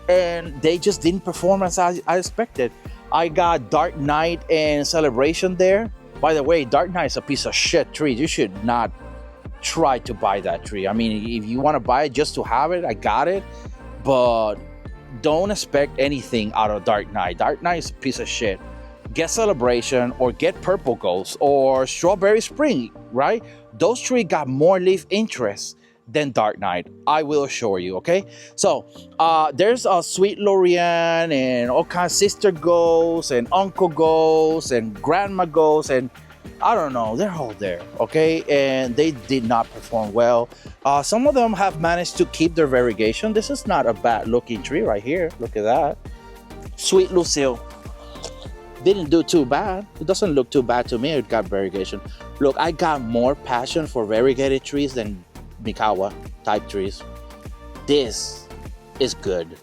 And they just didn't perform as I expected. I got Dark Knight and Celebration there. By the way, Dark Knight is a piece of shit tree. You should not try to buy that tree. I mean, if you want to buy it just to have it, I got it. But don't expect anything out of Dark Knight. Dark Knight is a piece of shit. Get Celebration or get Purple Ghost or Strawberry Spring, right? Those trees got more leaf interest than Dark Knight, I will assure you, okay? So there's a Sweet Lorian and all kinds of sister ghosts and uncle ghosts and grandma ghosts and I don't know, they're all there, okay? And they did not perform well. Some of them have managed to keep their variegation. This is not a bad looking tree right here. Look at that. Sweet Lucille didn't do too bad. It doesn't look too bad to me. It got variegation. Look, I got more passion for variegated trees than Mikawa type trees. This is good.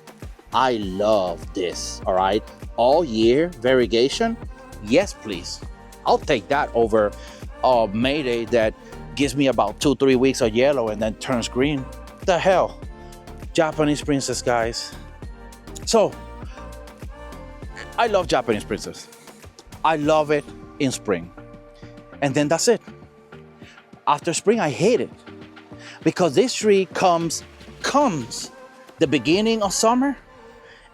I love this, all right? All year variegation, yes please. I'll take that over Mayday that gives me about 2-3 weeks of yellow and then turns green. What the hell? Japanese princess, guys. So, I love Japanese princess. I love it in spring. And then that's it. After spring, I hate it. Because this tree comes the beginning of summer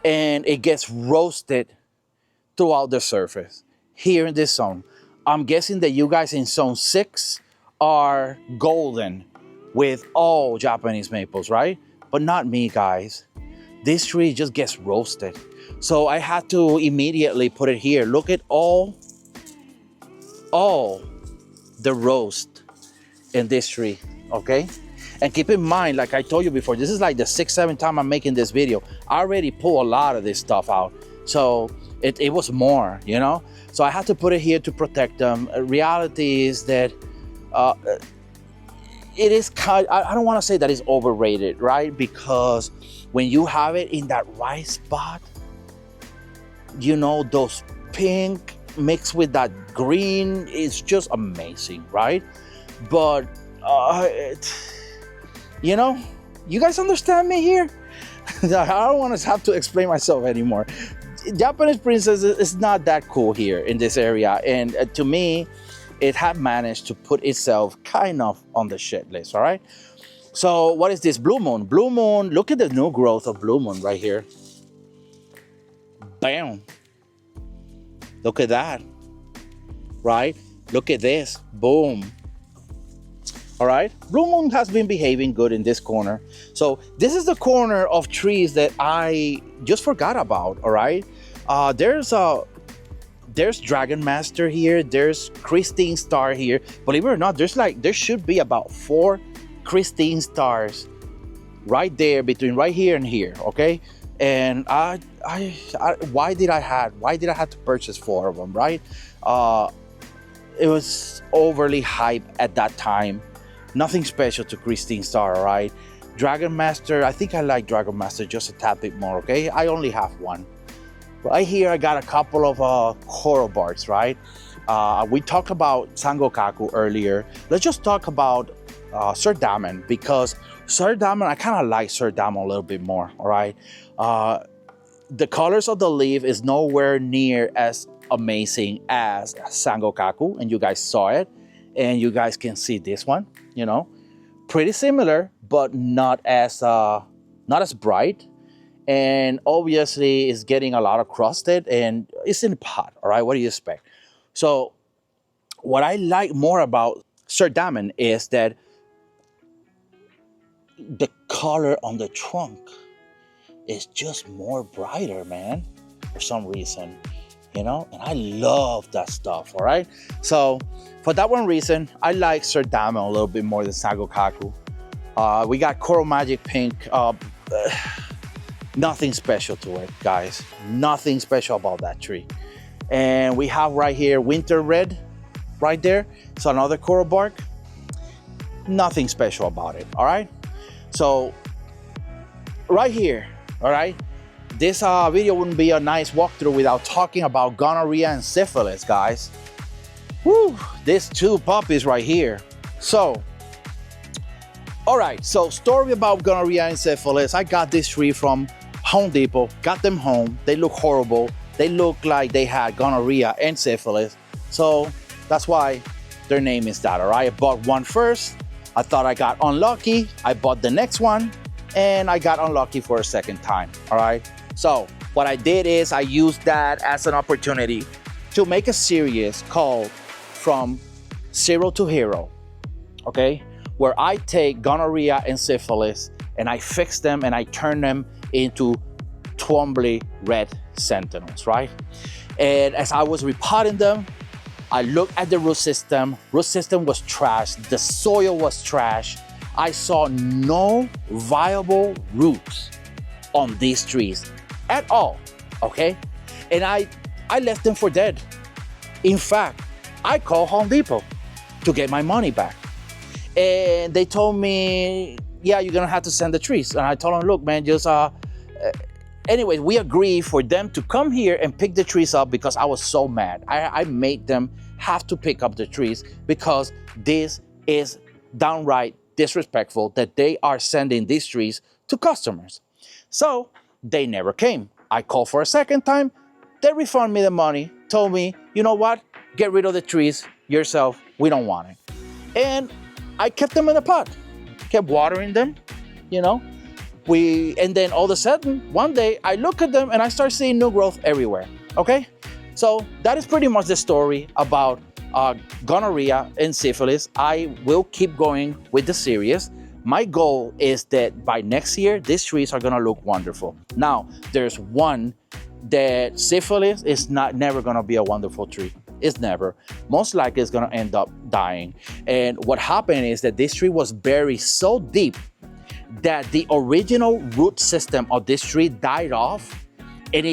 and it gets roasted throughout the surface here in this zone. I'm guessing that you guys in zone 6 are golden with all Japanese maples, right? But not me, guys. This tree just gets roasted. So I had to immediately put it here. Look at all the roast in this tree, okay? And keep in mind, like I told you before, this is like the 6th, 7th time I'm making this video. I already pulled a lot of this stuff out. So it was more, you know? So I had to put it here to protect them. Reality is that it is kind, I don't want to say that it's overrated, right? Because when you have it in that right spot, you know, those pink mixed with that green is just amazing, right? But you know, you guys understand me here? I don't want to have to explain myself anymore. Japanese princess is not that cool here in this area, and to me it had managed to put itself kind of on the shit list. All right, so what is this? Blue moon. Blue moon, look at the new growth of blue moon right here. Bam, look at that, right? Look at this, boom. All right, blue moon has been behaving good in this corner. So this is the corner of trees that I just forgot about. All right, there's Dragon Master here, there's Christine Star here. Believe it or not, there should be about 4 Christine Stars right there between right here and here, okay? And why did I have to purchase 4 of them, right? It was overly hyped at that time. Nothing special to Christine Star, all right? Dragon Master, I think I like Dragon Master just a tad bit more, okay? I only have 1. Right here, I got a couple of coral barks, right? We talked about Sangokaku earlier. Let's just talk about Sir Damon, because Sir Damon, I kind of like Sir Damon a little bit more, all right? The colors of the leaf is nowhere near as amazing as Sangokaku, and you guys saw it, and you guys can see this one, you know? Pretty similar, but not as bright. And obviously it's getting a lot of crusted and it's in a pot, all right? What do you expect? So what I like more about Sir Damon is that the color on the trunk is just more brighter, man, for some reason, you know? And I love that stuff, all right? So for that one reason, I like Sir Damon a little bit more than Sangokaku. We got Coral Magic Pink. Nothing special to it, guys. Nothing special about that tree. And we have right here Winter Red right there. So another coral bark. Nothing special about it, all right? So right here, all right? This video wouldn't be a nice walkthrough without talking about gonorrhea and syphilis, guys. Woo, these 2 puppies right here. So, all right, so story about gonorrhea and syphilis. I got this tree from Home Depot, got them home. They look horrible. They look like they had gonorrhea and syphilis. So that's why their name is that, all right? I bought one first. I thought I got unlucky. I bought the next one and I got unlucky for a second time, all right? So what I did is I used that as an opportunity to make a series called From Zero to Hero, okay? Where I take gonorrhea and syphilis and I fix them and I turn them into Twombly red sentinels, right? And as I was repotting them, I looked at the root system. Root system was trash. The soil was trash. I saw no viable roots on these trees at all, okay? And I left them for dead. In fact, I called Home Depot to get my money back. And they told me, yeah, you're gonna have to send the trees. And I told them, look, man, just, anyways, we agreed for them to come here and pick the trees up because I was so mad. I made them have to pick up the trees because this is downright disrespectful that they are sending these trees to customers. So they never came. I called for a second time. They refunded me the money, told me, you know what? Get rid of the trees yourself. We don't want it. And I kept them in a pot, kept watering them, you know. And then all of a sudden, one day, I look at them and I start seeing new growth everywhere, okay? So that is pretty much the story about gonorrhea and syphilis. I will keep going with the series. My goal is that by next year, these trees are gonna look wonderful. Now, there's one that syphilis is never gonna be a wonderful tree. It's never. Most likely it's gonna end up dying. And what happened is that this tree was buried so deep that the original root system of this tree died off, and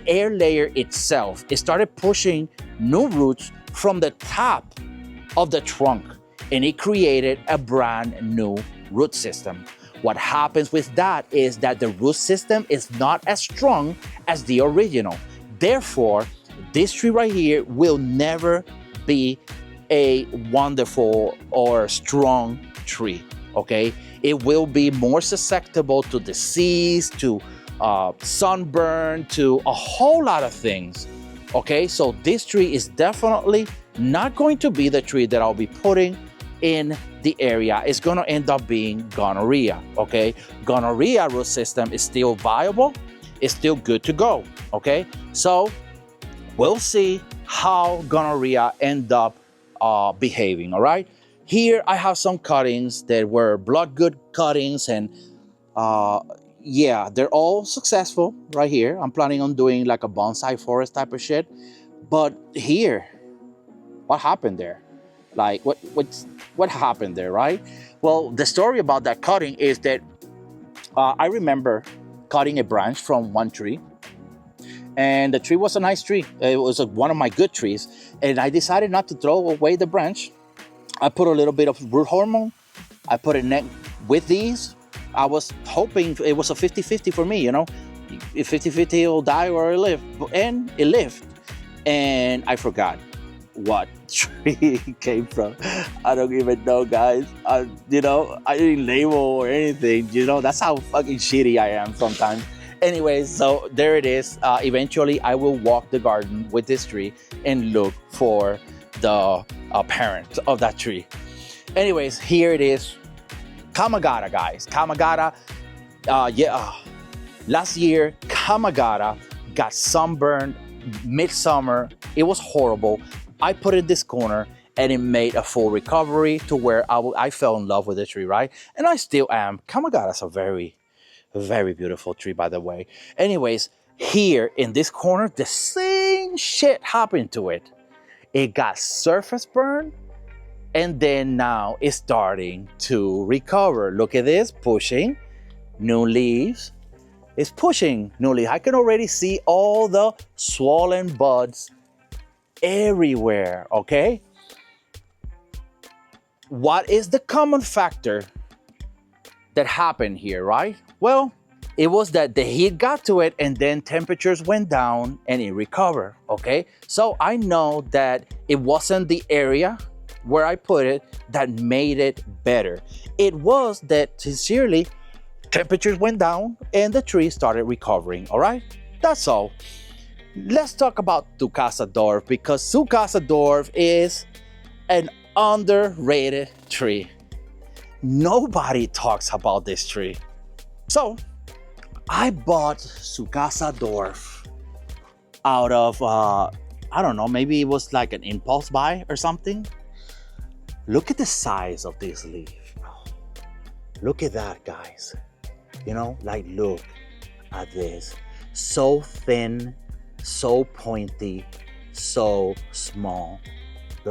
air layer itself, it started pushing new roots from the top of the trunk, and it created a brand new root system. What happens with that is that the root system is not as strong as the original. Therefore, this tree right here will never be a wonderful or strong tree, okay? It will be more susceptible to disease, to sunburn, to a whole lot of things, okay? So this tree is definitely not going to be the tree that I'll be putting in the area. It's gonna end up being gonorrhea, okay? Gonorrhea root system is still viable, it's still good to go, okay? So we'll see how gonorrhea end up behaving, all right? Here I have some cuttings that were blood good cuttings, and yeah, they're all successful right here. I'm planning on doing like a bonsai forest type of shit. But here, what happened there? Like what happened there, right? Well, the story about that cutting is that I remember cutting a branch from one tree, and the tree was a nice tree. It was one of my good trees, and I decided not to throw away the branch. I put a little bit of root hormone. I put it with these. I was hoping it was a 50-50 for me, you know. If 50-50, it'll die or it'll live. And it lived. And I forgot what tree it came from. I don't even know, guys. You know, I didn't label or anything. You know, that's how fucking shitty I am sometimes. Anyways, so there it is. Eventually, I will walk the garden with this tree and look for the parent of that tree. Anyways, here it is. Kamagata, guys. Kamagata, last year, Kamagata got sunburned midsummer. It was horrible. I put it in this corner and it made a full recovery to where I fell in love with the tree, right? And I still am. Kamagata is a very, very beautiful tree, by the way. Anyways, here in this corner, the same shit happened to it. It got surface burn, and then now it's starting to recover. Look at this, pushing new leaves. It's pushing new leaves. I can already see all the swollen buds everywhere, okay? What is the common factor that happened here, right? Well, it was that the heat got to it and then temperatures went down and it recovered, okay? So I know that it wasn't the area where I put it that made it better. It was that sincerely temperatures went down and the tree started recovering, all right? That's all. Let's talk about Tucasadorf, because Tucasadorf is an underrated tree. Nobody talks about this tree. So I bought Tucasadorf out of, I don't know, maybe it was like an impulse buy or something. Look at the size of this leaf. Look at that, guys. You know, like look at this. So thin, so pointy, so small.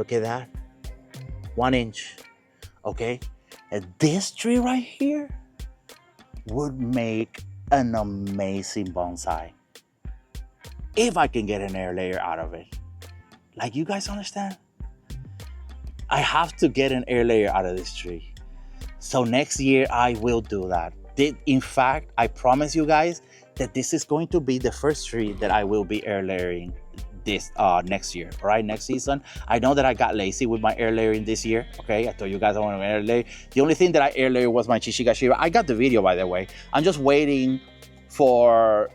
Look at that. 1 inch. Okay? And this tree right here would make an amazing bonsai if I can get an air layer out of it. Like, you guys understand? I have to get an air layer out of this tree. So next year I will do that. In fact, I promise you guys that this is going to be the first tree that I will be air layering this next year, all right, next season. I know that I got lazy with my air layering this year, okay? I told you guys I want to air layer. The only thing that I air layer was my Chichigashira. I got the video, by the way. I'm just waiting for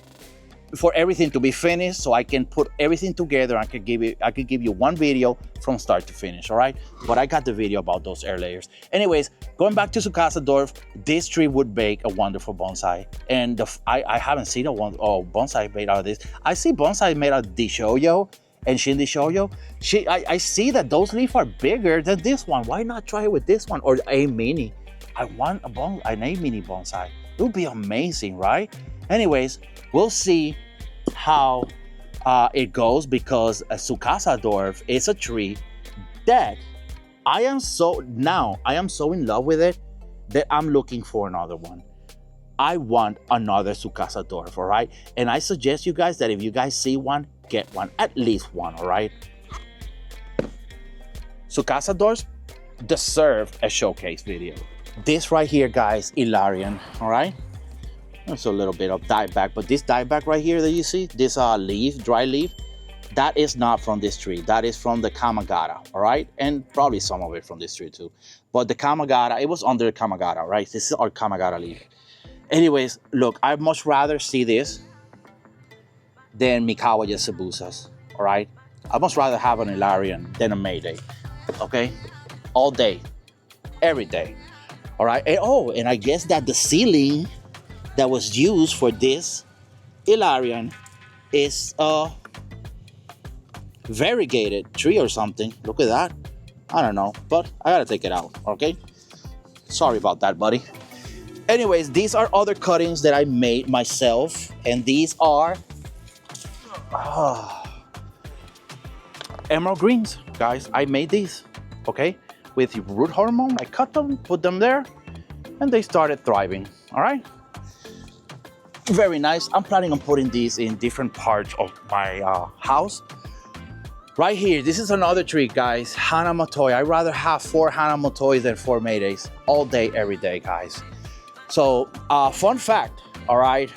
everything to be finished so I can put everything together. I could give you one video from start to finish, all right? But I got the video about those air layers. Anyways, going back to Tsukasa Dwarf, this tree would make a wonderful bonsai. And I haven't seen bonsai made out of this. I see bonsai made out of Dishoyo and Shindi Shoyo. I see that those leaves are bigger than this one. Why not try it with this one or a mini? I want an A mini bonsai. It would be amazing, right? Anyways, we'll see how it goes, because a Tsukasa Dwarf is a tree that I am so in love with it that I'm looking for another one. I want another Tsukasa Dwarf, all right? And I suggest you guys that if you guys see one, get one, at least one, all right? Tsukasa Dwarfs deserve a showcase video. This right here, guys, Ilarian, all right? There's a little bit of dieback, but this dieback right here that you see, this leaf, dry leaf, that is not from this tree. That is from the Kamagata, all right? And probably some of it from this tree too. But the Kamagata, it was under the Kamagata, right? This is our Kamagata leaf. Anyways, look, I'd much rather see this than Mikawa Yasubusas, all right? I'd much rather have an Ilarian than a Mayday, okay? All day, every day, all right? And I guess that the ceiling that was used for this Ilarian is a variegated tree or something. Look at that. I don't know, but I gotta take it out, okay? Sorry about that, buddy. Anyways, these are other cuttings that I made myself, and these are emerald greens, guys. I made these, okay? With root hormone, I cut them, put them there, and they started thriving, all right? Very nice. I'm planning on putting these in different parts of my house. Right here, this is another tree, guys. Hanamatoi. I'd rather have 4 Hanamatoi than 4 Maydays. All day, every day, guys. So, fun fact, all right?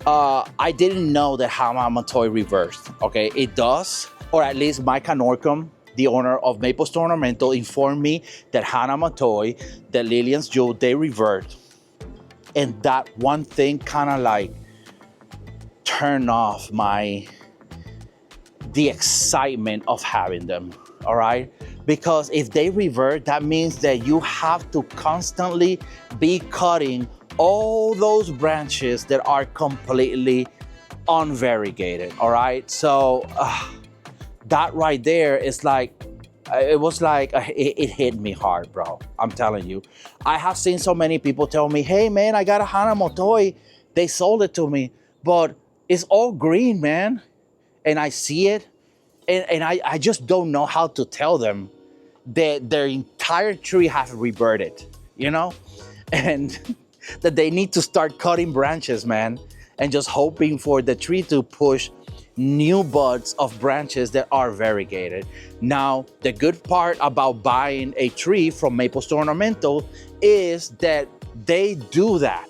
I didn't know that Hanamatoi reversed, okay? It does, or at least Mike Norcom, the owner of Maple Store Ornamental, informed me that Hanamatoi, the Lillian's Jewel, they revert. And that one thing kind of like turned off the excitement of having them, all right? Because if they revert, that means that you have to constantly be cutting all those branches that are completely unvariegated, all right? So that right there is like, it hit me hard, bro. I'm telling you. I have seen so many people tell me, hey, man, I got a Hanamatoi. They sold it to me, but it's all green, man. And I see it, and I just don't know how to tell them that their entire tree has reverted, you know? And that they need to start cutting branches, man, and just hoping for the tree to push new buds of branches that are variegated. Now, the good part about buying a tree from Maple Store Ornamental is that they do that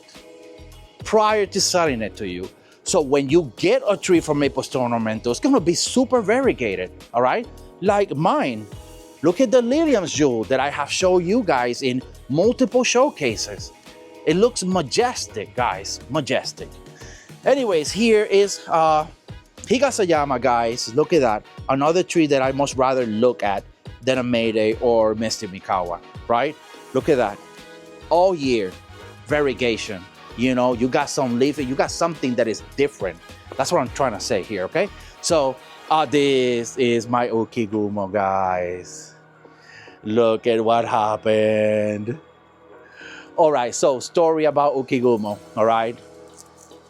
prior to selling it to you. So when you get a tree from Maple Store Ornamental, it's gonna be super variegated, all right? Like mine. Look at the Lilium's Jewel that I have shown you guys in multiple showcases. It looks majestic, guys, majestic. Anyways, here is Higasayama, guys. Look at that. Another tree that I much rather look at than a Mayday or Misty Mikawa, right? Look at that. All year, variegation. You know, you got some leaf, you got something that is different. That's what I'm trying to say here, okay? So, this is my Ukigumo, guys. Look at what happened. All right, so story about Ukigumo, all right?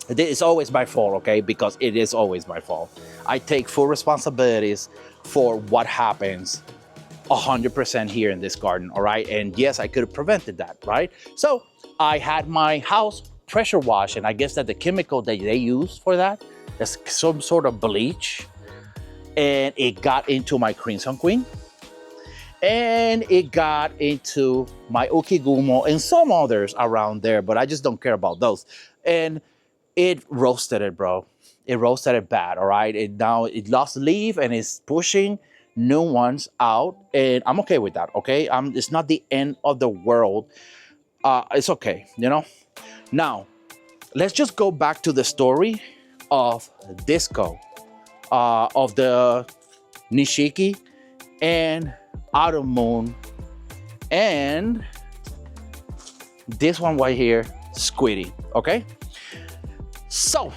It's always my fault, okay? Because it is always my fault. I take full responsibilities for what happens 100% here in this garden, all right? And yes, I could have prevented that, right? So I had my house pressure washed, and I guess that the chemical that they use for that is some sort of bleach, and it got into my Crimson Queen, and it got into my Ukigumo and some others around there, but I just don't care about those. And it roasted it, bro. It roasted it bad, all right? Now it lost leaf and it's pushing new ones out, and I'm okay with that, okay? It's not the end of the world. It's okay, you know? Now, let's just go back to the story of Disco, of the Nishiki and Autumn Moon, and this one right here, Squiddy, okay? So,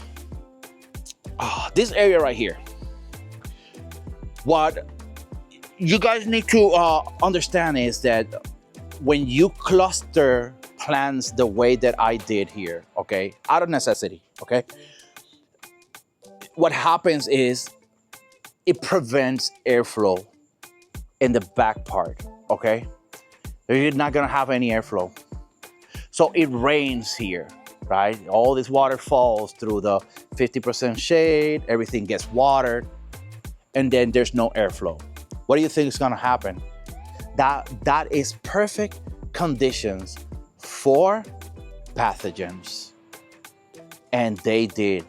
this area right here, what you guys need to understand is that when you cluster plants the way that I did here, okay, out of necessity, okay, what happens is it prevents airflow in the back part, okay? You're not gonna have any airflow. So it rains here, right? All this water falls through the 50% shade, everything gets watered, and then there's no airflow. What do you think is gonna happen? That is perfect conditions for pathogens. And they did.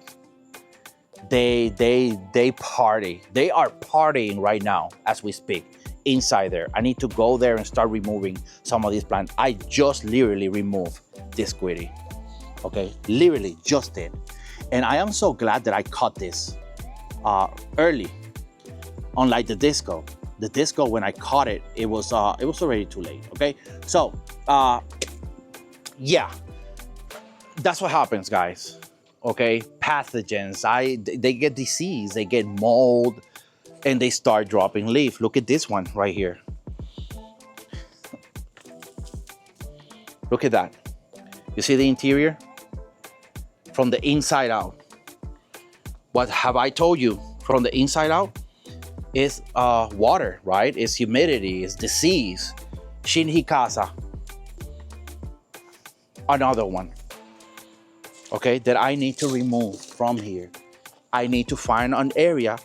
They party. They are partying right now as we speak inside there. I need to go there and start removing some of these plants. I just literally removed this Squiddy. Okay, literally just did. And I am so glad that I caught this early. Unlike the Disco. The Disco, when I caught it, it was already too late, okay? So, yeah, that's what happens, guys, okay? Pathogens, they get disease, they get mold, and they start dropping leaf. Look at this one right here. Look at that. You see the interior? From the inside out. What have I told you? From the inside out? Is water, right? It's humidity, it's disease. Shinhikasa. Another one, okay, that I need to remove from here. I need to find an area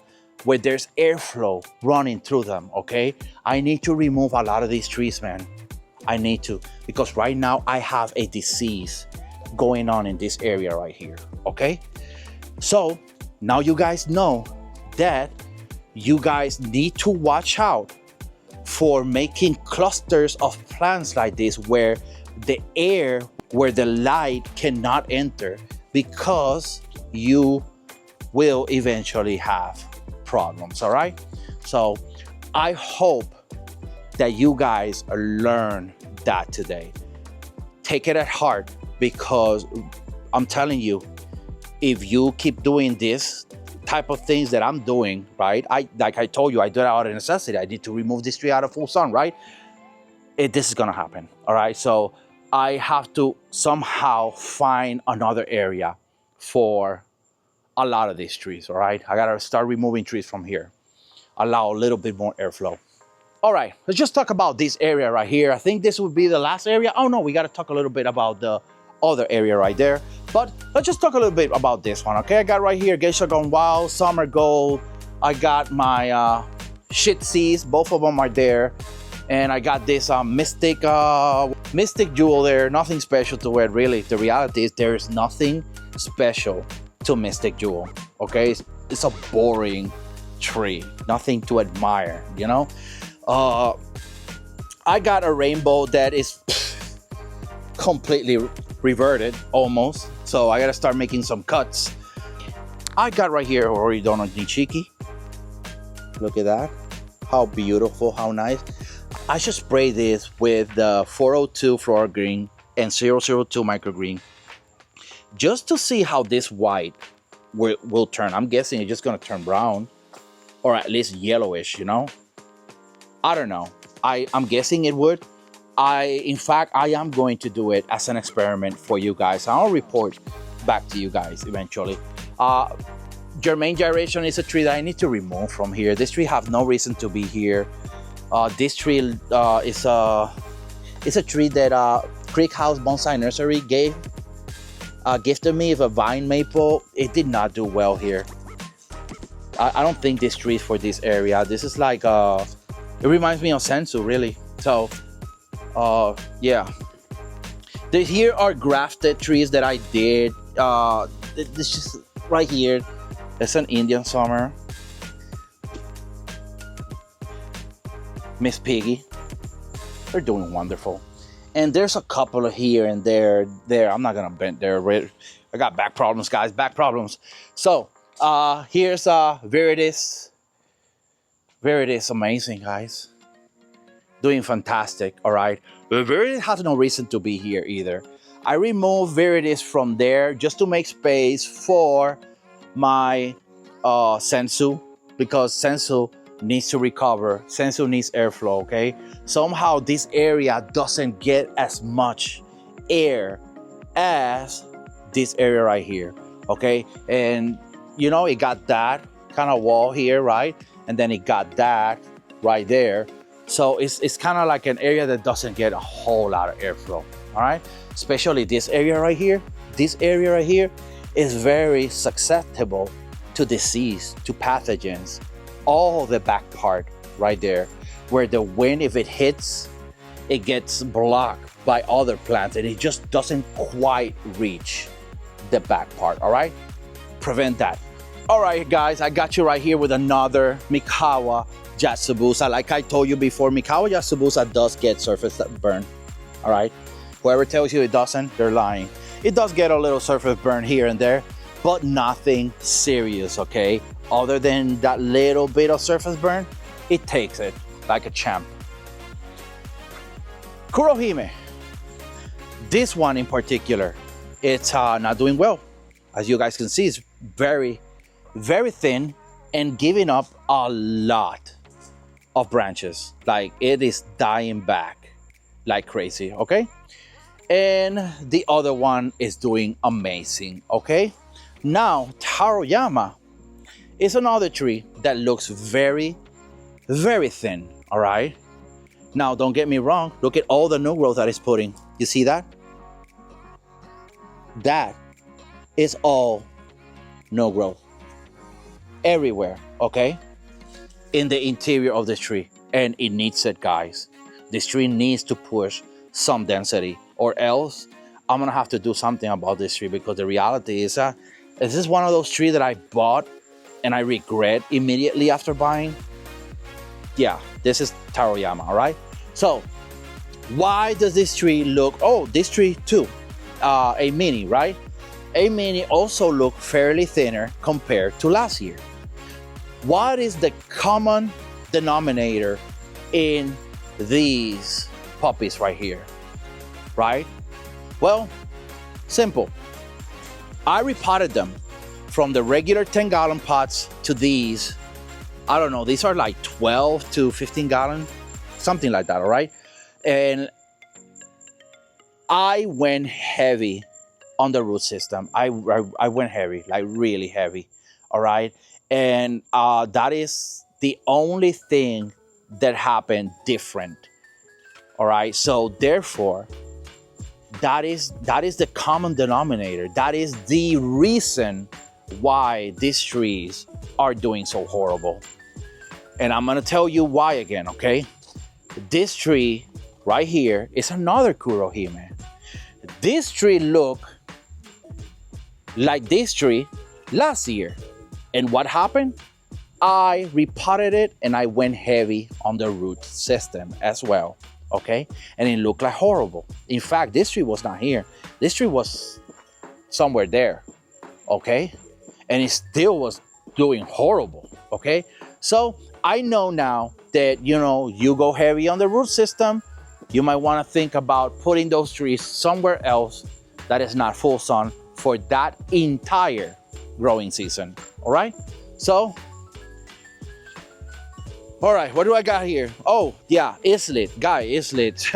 where there's airflow running through them, okay? I need to remove a lot of these trees, man. I need to, because right now I have a disease going on in this area right here, okay? So now you guys know that you guys need to watch out for making clusters of plants like this where the air, where the light cannot enter, because you will eventually have problems, all right? So I hope that you guys learn that today. Take it at heart, because I'm telling you, if you keep doing this type of things that I'm doing, right? Like I told you, I do it out of necessity. I need to remove this tree out of full sun, right? This is gonna happen, all right? So I have to somehow find another area for a lot of these trees, all right? I gotta start removing trees from here. Allow a little bit more airflow. All right, let's just talk about this area right here. I think this would be the last area. Oh no, we gotta talk a little bit about the other area right there. But let's just talk a little bit about this one, okay? I got right here Geisha Gone Wild, Summer Gold. I got my Shit Seas, both of them are there. And I got this Mystic Jewel there. Nothing special to it, really. The reality is there is nothing special to Mystic Jewel, okay? It's a boring tree, nothing to admire, you know? I got a rainbow that is completely reverted, almost. So I gotta start making some cuts. I got right here Oridono Nichiki. Look at that. How beautiful, how nice. I should spray this with the 402 Flora Green and 002 Microgreen, just to see how this white will turn. I'm guessing it's just gonna turn brown, or at least yellowish, you know? I don't know. I'm guessing it would. In fact, I am going to do it as an experiment for you guys. I'll report back to you guys eventually. Germain Gyration is a tree that I need to remove from here. This tree have no reason to be here. This tree is a tree that Creek House Bonsai Nursery gifted me with a vine maple. It did not do well here. I don't think this tree is for this area. This is like it reminds me of Sensu, really. So yeah, here are grafted trees that I did. This is right here. It's an Indian summer. Miss Piggy, they're doing wonderful. And there's a couple of here and there. I'm not gonna bend there. I got back problems, guys. Back problems. So here's varieties. Varieties, amazing, guys. Doing fantastic. All right. But varieties has no reason to be here either. I removed varieties from there just to make space for my Sensu, because Sensu needs to recover. Sensu needs airflow, okay? Somehow this area doesn't get as much air as this area right here, okay? And you know, it got that kind of wall here, right? And then it got that right there. So it's kind of like an area that doesn't get a whole lot of airflow, all right? Especially this area right here. This area right here is very susceptible to disease, to pathogens. All the back part right there, where the wind, if it hits, it gets blocked by other plants and it just doesn't quite reach the back part, all right? Prevent that. All right, guys, I got you right here with another Mikawa Yatsubusa. Like I told you before, Mikawa Yatsubusa does get surface burn, all right? Whoever tells you it doesn't, they're lying. It does get a little surface burn here and there, but nothing serious, okay? Other than that little bit of surface burn, it takes it like a champ. Kurohime. This one in particular, it's not doing well. As you guys can see, it's very, very thin and giving up a lot of branches. Like, it is dying back like crazy, okay? And the other one is doing amazing, okay? Now, Taroyama is another tree that looks very, very thin, all right? Now, don't get me wrong. Look at all the new growth that it's putting. You see that? That is all new growth. Everywhere, okay? In the interior of the tree. And it needs it, guys. This tree needs to push some density, or else I'm gonna have to do something about this tree, because the reality is this is one of those trees that I bought and I regret immediately after buying. Yeah, this is Taroyama, all right? So why does this tree look, oh, this tree too, a mini, right? A mini also look fairly thinner compared to last year. What is the common denominator in these puppies right here, right? Well, simple. I repotted them from the regular 10-gallon pots to these. I don't know, these are like 12 to 15 gallon, something like that, all right? And I went heavy on the root system. I went heavy, like really heavy, all right? And that is the only thing that happened different, all right? So therefore, that is the common denominator. That is the reason why these trees are doing so horrible. And I'm gonna tell you why again, okay? This tree right here is another Kurohime. This tree looked like this tree last year. And what happened? I repotted it and I went heavy on the root system as well, okay? And it looked like horrible. In fact, this tree was not here. This tree was somewhere there, okay? And it still was doing horrible, okay? So I know now that, you know, you go heavy on the root system, you might want to think about putting those trees somewhere else that is not full sun for that entire growing season, all right? So, all right, what do I got here? Oh, yeah, islet, guy, islet.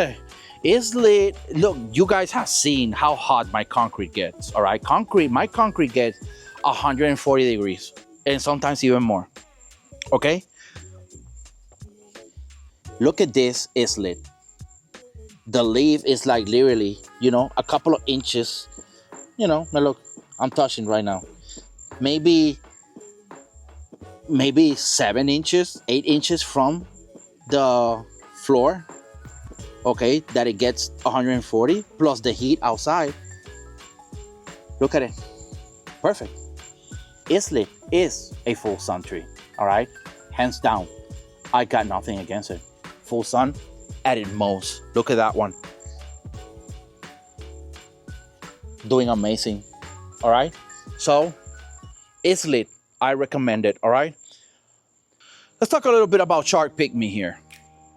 Islet, look, you guys have seen how hot my concrete gets, all right? My concrete gets 140 degrees and sometimes even more, okay? Look at this islet. The leaf is like literally, a couple of inches. Now look, I'm touching right now. Maybe 7 inches, 8 inches from the floor. Okay, that it gets 140 plus the heat outside. Look at it. Perfect. Islet is a full sun tree. All right, hands down. I got nothing against it. Full sun at its most. Look at that one. Doing amazing. All right. So, islet, I recommend it. All right. Let's talk a little bit about shark pygmy here.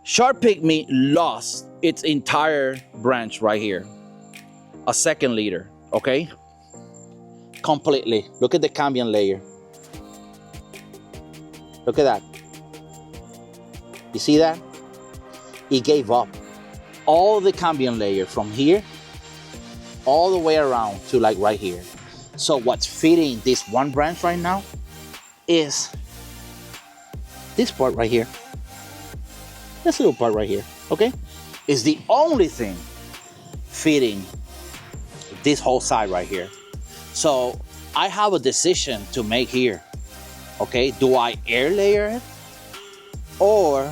Shark pygmy lost its entire branch right here. A second leader. Okay. Completely. Look at the cambium layer. Look at that. You see that? It gave up. All the cambium layer from here all the way around to like right here. So what's feeding this one branch right now is this part right here. This little part right here, okay? Is the only thing feeding this whole side right here. So I have a decision to make here. Okay, do I air layer it? Or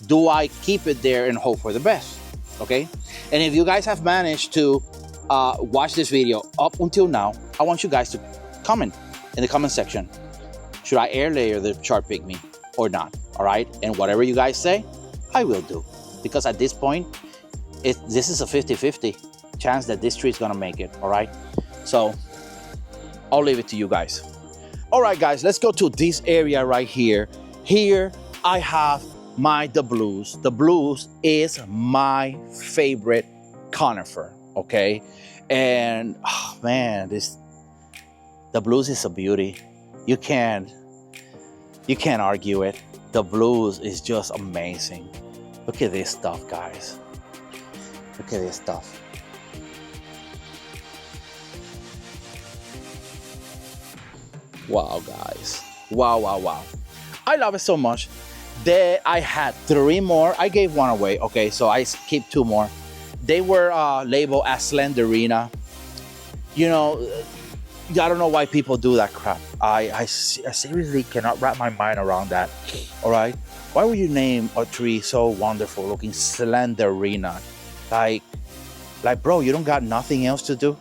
do I keep it there and hope for the best? Okay, and if you guys have managed to watch this video up until now, I want you guys to comment in the comment section. Should I air layer the shark pygmy or not? All right, and whatever you guys say, I will do. Because at this point, this is a 50-50 chance that this tree is gonna make it, all right? So I'll leave it to you guys. All right, guys, let's go to this area right here. Here I have the blues. The blues is my favorite conifer, okay? And oh man, the blues is a beauty. You can't argue it. The blues is just amazing. Look at this stuff, guys. Look at this stuff. Wow, guys. Wow, wow, wow. I love it so much that I had 3 more. I gave one away, okay? So I keep 2 more. They were labeled as Slenderina. You know, I don't know why people do that crap. I seriously cannot wrap my mind around that, all right? Why would you name a tree so wonderful looking Slenderina? Like, bro, you don't got nothing else to do?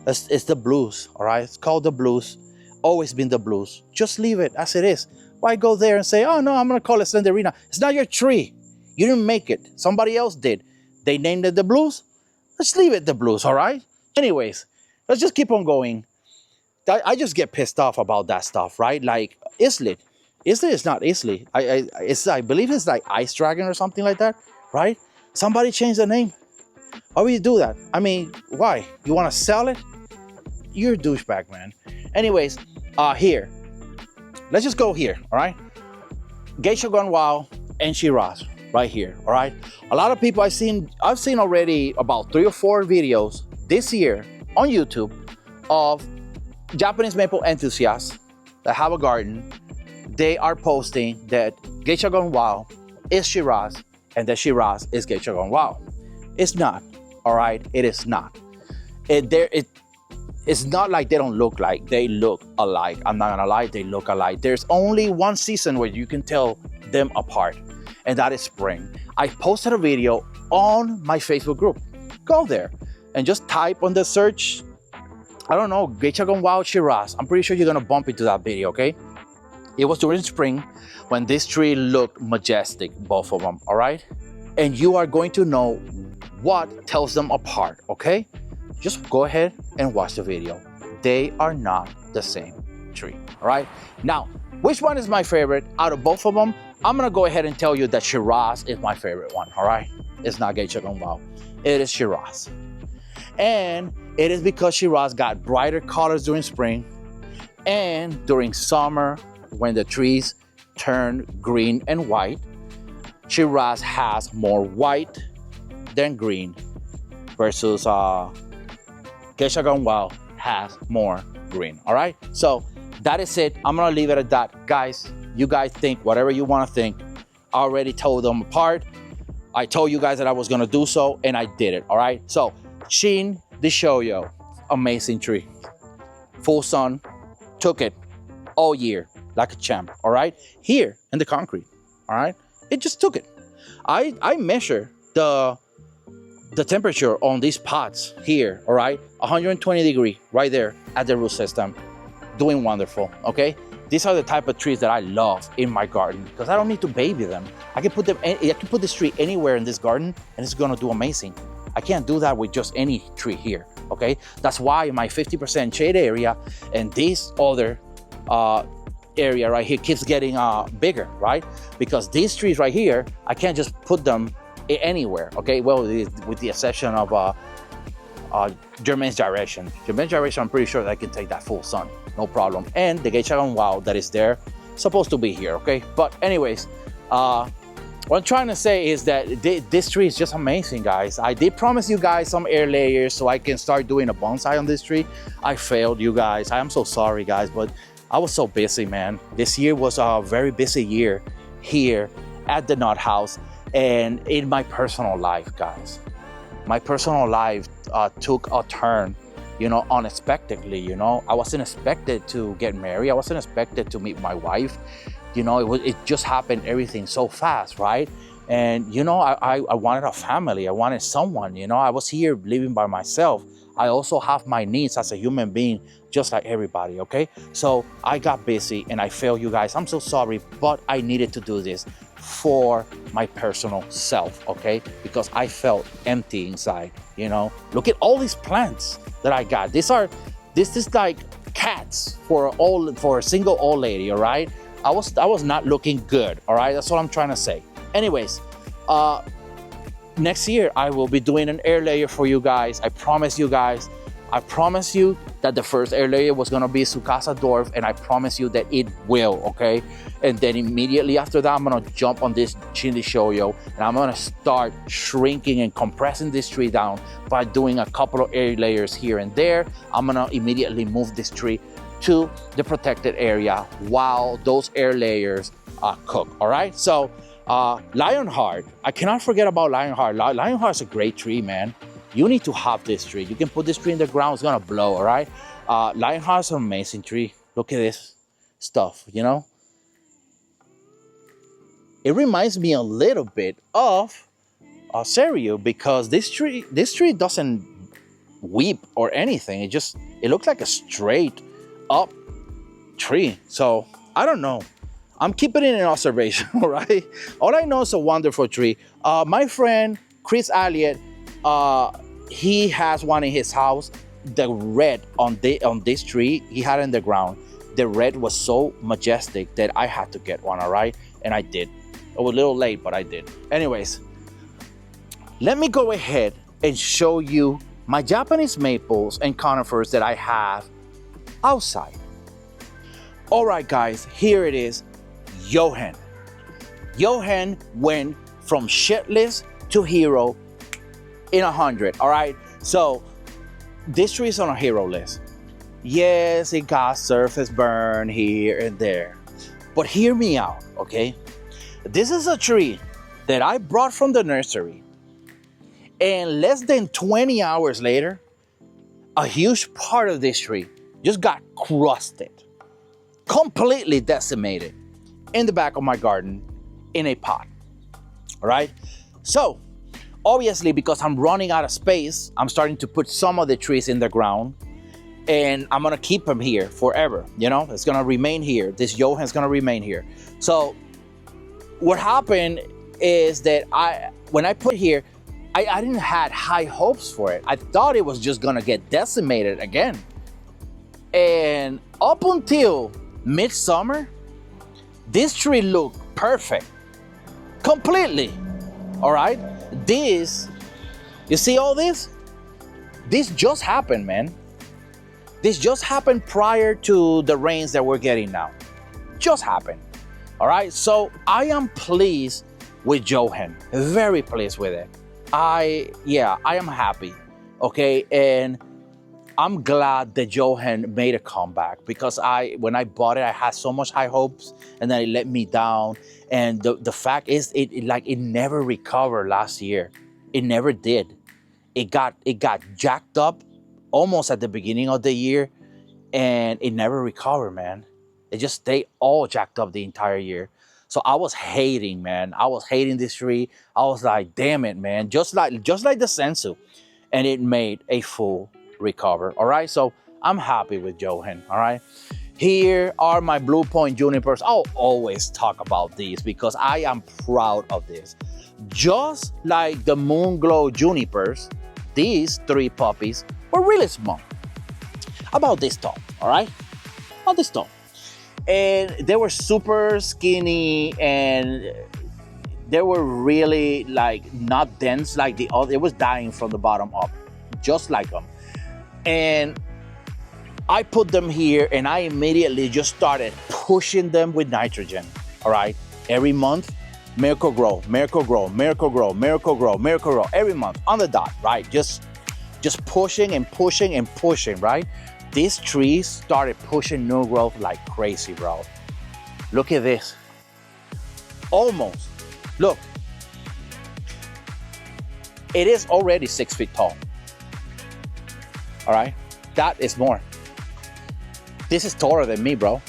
It's the blues, all right? It's called the blues. Always been the blues. Just leave it as it is. Why go there and say, oh no, I'm gonna call it Slenderina? It's not your tree. You didn't make it. Somebody else did. They named it the blues. Let's leave it the blues, all right? Anyways, let's just keep on going. I just get pissed off about that stuff, right? Like islet. Islet is not islet. I believe it's like ice dragon or something like that, right? Somebody changed the name. Why would you do that? I mean, why? You want to sell it? You're a douchebag, man. Anyways, here. Let's just go here, all right? Geisha Gone Wild and Shiraz, right here, all right? A lot of people I've seen already about 3 or 4 videos this year on YouTube of Japanese maple enthusiasts that have a garden. They are posting that Geisha Gone Wild is Shiraz and that Shiraz is Geisha Gone Wild. It's not, all right? It is not. It's not like they don't look like. They look alike. I'm not gonna lie, they look alike. There's only one season where you can tell them apart, and that is spring. I posted a video on my Facebook group. Go there and just type on the search, I don't know, Geisha Gone Wild Shiraz. I'm pretty sure you're gonna bump into that video, okay? It was during spring when this tree looked majestic, both of them, all right? And you are going to know what tells them apart, okay? Just go ahead and watch the video. They are not the same tree, all right? Now, which one is my favorite out of both of them? I'm gonna go ahead and tell you that Shiraz is my favorite one, all right? It's not Geisha Gone Wild. It is Shiraz. And it is because Shiraz got brighter colors during spring and during summer when the trees turn green and white. Shiraz has more white than green versus Geisha Gone Wild has more green, all right? So that is it. I'm gonna leave it at that. Guys, you guys think whatever you wanna think. I already told them apart. I told you guys that I was gonna do so, and I did it, all right? So, Shin the Shoyo, amazing tree. Full sun, took it all year like a champ, all right? Here in the concrete, all right? It just took it. I measure the temperature on these pots here, all right? 120 degree right there at the root system, doing wonderful, okay? These are the type of trees that I love in my garden because I don't need to baby them. I can put this tree anywhere in this garden and it's gonna do amazing. I can't do that with just any tree here, okay? That's why my 50% shade area and this other area right here keeps getting bigger, right? Because these trees right here, I can't just put them anywhere, okay? Well, with the exception of Germain's Gyration. Germain's Gyration, I'm pretty sure that I can take that full sun, no problem. And the Geichagan Wow that is there, supposed to be here, okay? But anyways, what I'm trying to say is that this tree is just amazing, guys. I did promise you guys some air layers so I can start doing a bonsai on this tree. I failed, you guys. I am so sorry, guys, but I was so busy, man. This year was a very busy year here at the Nut House and in my personal life, guys. My personal life took a turn, you know, unexpectedly, you know. I wasn't expected to get married. I wasn't expected to meet my wife. You know, it just happened, everything so fast, right? And, you know, I wanted a family. I wanted someone, you know. I was here living by myself. I also have my needs as a human being, just like everybody, okay? So I got busy and I failed, you guys. I'm so sorry, but I needed to do this for my personal self, okay? Because I felt empty inside, you know? Look at all these plants that I got. This is like cats for a single old lady, all right? I was not looking good, all right? That's what I'm trying to say. Anyways, next year I will be doing an air layer for you guys. I promise you guys. I promise you that the first air layer was gonna be Sukasa Dwarf, and I promise you that it will, okay? And then immediately after that, I'm gonna jump on this Chili Shoyo, and I'm gonna start shrinking and compressing this tree down by doing a couple of air layers here and there. I'm gonna immediately move this tree to the protected area while those air layers cook, all right? So Lionheart, I cannot forget about Lionheart. Lionheart's a great tree, man. You need to have this tree. You can put this tree in the ground, it's gonna blow, all right? Lionheart's an amazing tree. Look at this stuff, you know? It reminds me a little bit of Serio because this tree doesn't weep or anything. It looks like a straight up tree. So I don't know. I'm keeping it in observation, all right? All I know is a wonderful tree. My friend Chris Elliott, he has one in his house. The red on this tree he had in the ground, the red was so majestic that I had to get one, all right? And I did. It was a little late, but I did. Anyways, let me go ahead and show you my Japanese maples and conifers that I have outside. All right, guys, here it is. Johan. Johan went from shitless to hero in 100, all right? So this tree is on a hero list. Yes, it got surface burn here and there, but hear me out, okay? This is a tree that I brought from the nursery, and less than 20 hours later, a huge part of this tree just got crusted, completely decimated in the back of my garden in a pot, all right? So obviously, because I'm running out of space, I'm starting to put some of the trees in the ground, and I'm gonna keep them here forever, you know? It's gonna remain here. This Johan's gonna remain here. So what happened is that when I put here, I didn't have high hopes for it. I thought it was just gonna get decimated again. And up until midsummer, this tree looked perfect, completely, all right? This, you see all this? This just happened, man. This just happened prior to the rains that we're getting now. Just happened, all right? So I am pleased with Johan, very pleased with it. I am happy, okay? And I'm glad that Johan made a comeback, because when I bought it, I had so much high hopes, and then it let me down. And the fact is, it never recovered last year. It never did. It got jacked up almost at the beginning of the year, and it never recovered, man. It just stayed all jacked up the entire year. So I was hating, man. I was hating this tree. I was like, damn it, man. Just like the Sensu. And it made a full recover. All right. So I'm happy with Johan. All right. Here are my Blue Point junipers. I'll always talk about these because I am proud of this. Just like the Moon Glow junipers, these 3 puppies were really small. About this tall. All right. About this tall. And they were super skinny, and they were really like not dense like the other. It was dying from the bottom up, just like them. And I put them here, and I immediately just started pushing them with nitrogen. All right, every month, Miracle Grow, Miracle Grow, Miracle Grow, Miracle Grow, Miracle Grow, every month on the dot. Right, just pushing and pushing and pushing. Right. These trees started pushing new growth like crazy, bro. Look at this. Almost. Look. It is already 6 feet tall. All right? That is more. This is taller than me, bro.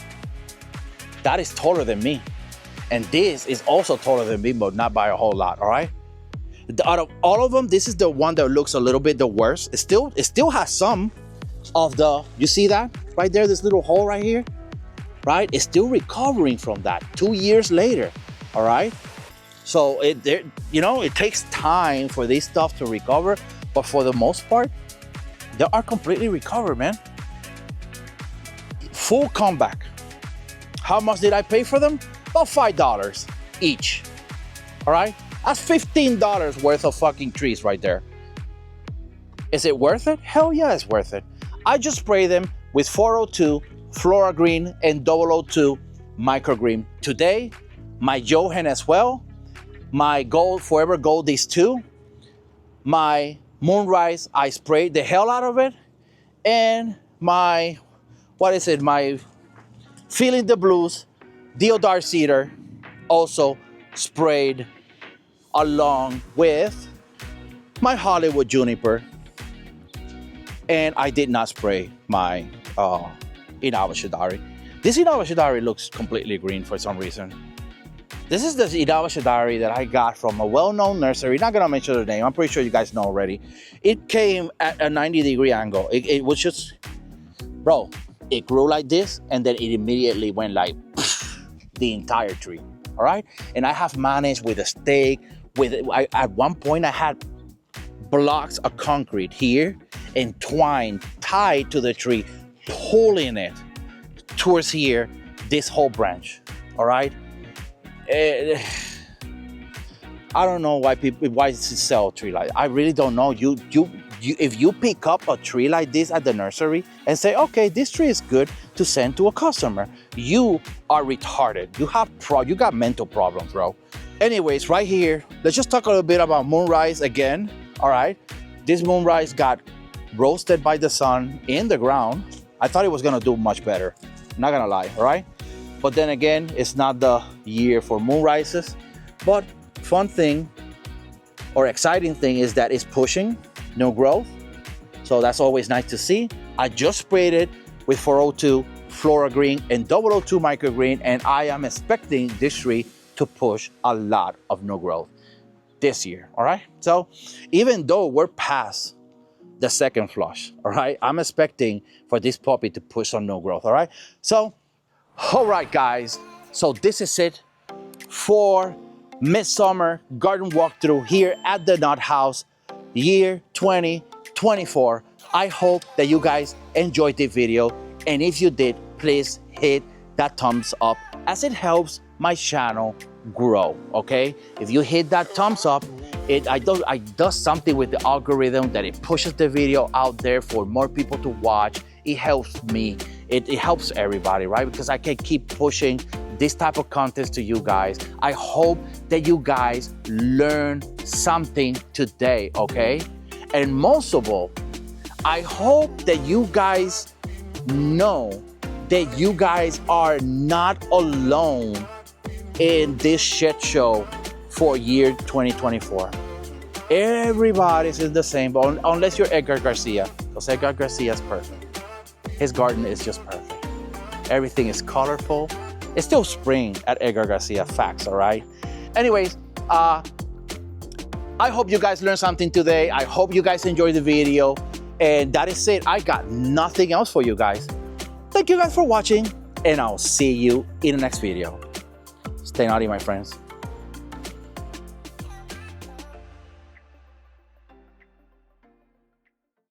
That is taller than me. And this is also taller than me, but not by a whole lot, all right? Out of all of them, this is the one that looks a little bit the worst. It still has some of the, you see that right there, this little hole right here, right? It's still recovering from that 2 years later. All right, so it takes time for this stuff to recover, but for the most part, they are completely recovered, man. Full comeback. How much did I pay for them? About $5 each. All right, that's $15 worth of fucking trees right there. Is it worth it? Hell yeah, it's worth it. I just spray them with 402 Flora Green and 002 Microgreen. Today, my Johan as well, my Gold, Forever Gold, these 2, my Moonrise, I sprayed the hell out of it, and my, my Feeling the Blues, Deodar Cedar, also sprayed along with my Hollywood Juniper. And I did not spray my Inaba Shadari. This Inaba Shadari looks completely green for some reason. This is the Inaba Shadari that I got from a well-known nursery. Not gonna mention the name. I'm pretty sure you guys know already. It came at a 90-degree angle. It was just, bro, it grew like this, and then it immediately went like the entire tree. All right? And I have managed with a stake. At one point, I had blocks of concrete here and twine tied to the tree, pulling it towards here, this whole branch. All right. I don't know why sell a tree like that. I really don't know. If you pick up a tree like this at the nursery and say, okay, this tree is good to send to a customer, you are retarded. You got mental problems, bro. Anyways, right here, let's just talk a little bit about Moonrise again. All right. This Moonrise got roasted by the sun in the ground. I thought it was gonna do much better, not gonna lie, all right? But then again, it's not the year for Moonrises. But fun thing or exciting thing is that it's pushing new growth. So that's always nice to see. I just sprayed it with 402 Flora Green and 002 Microgreen, and I am expecting this tree to push a lot of new growth this year, all right? So even though we're past the second flush, all right, I'm expecting for this puppy to push some new growth, all right? So, all right, guys, so this is it for Midsummer Garden Walkthrough here at the Nut House, year 2024. I hope that you guys enjoyed the video, and if you did, please hit that thumbs up as it helps my channel grow, okay? If you hit that thumbs up, it does something with the algorithm that it pushes the video out there for more people to watch. It helps me, it helps everybody, right? Because I can keep pushing this type of content to you guys. I hope that you guys learn something today, okay? And most of all, I hope that you guys know that you guys are not alone in this shit show for year 2024. Everybody's in the same boat, unless you're Edgar Garcia, because Edgar Garcia is perfect. His garden is just perfect. Everything is colorful. It's still spring at Edgar Garcia, facts, all right? Anyways, I hope you guys learned something today. I hope you guys enjoyed the video. And that is it. I got nothing else for you guys. Thank you guys for watching, and I'll see you in the next video. Stay naughty, my friends.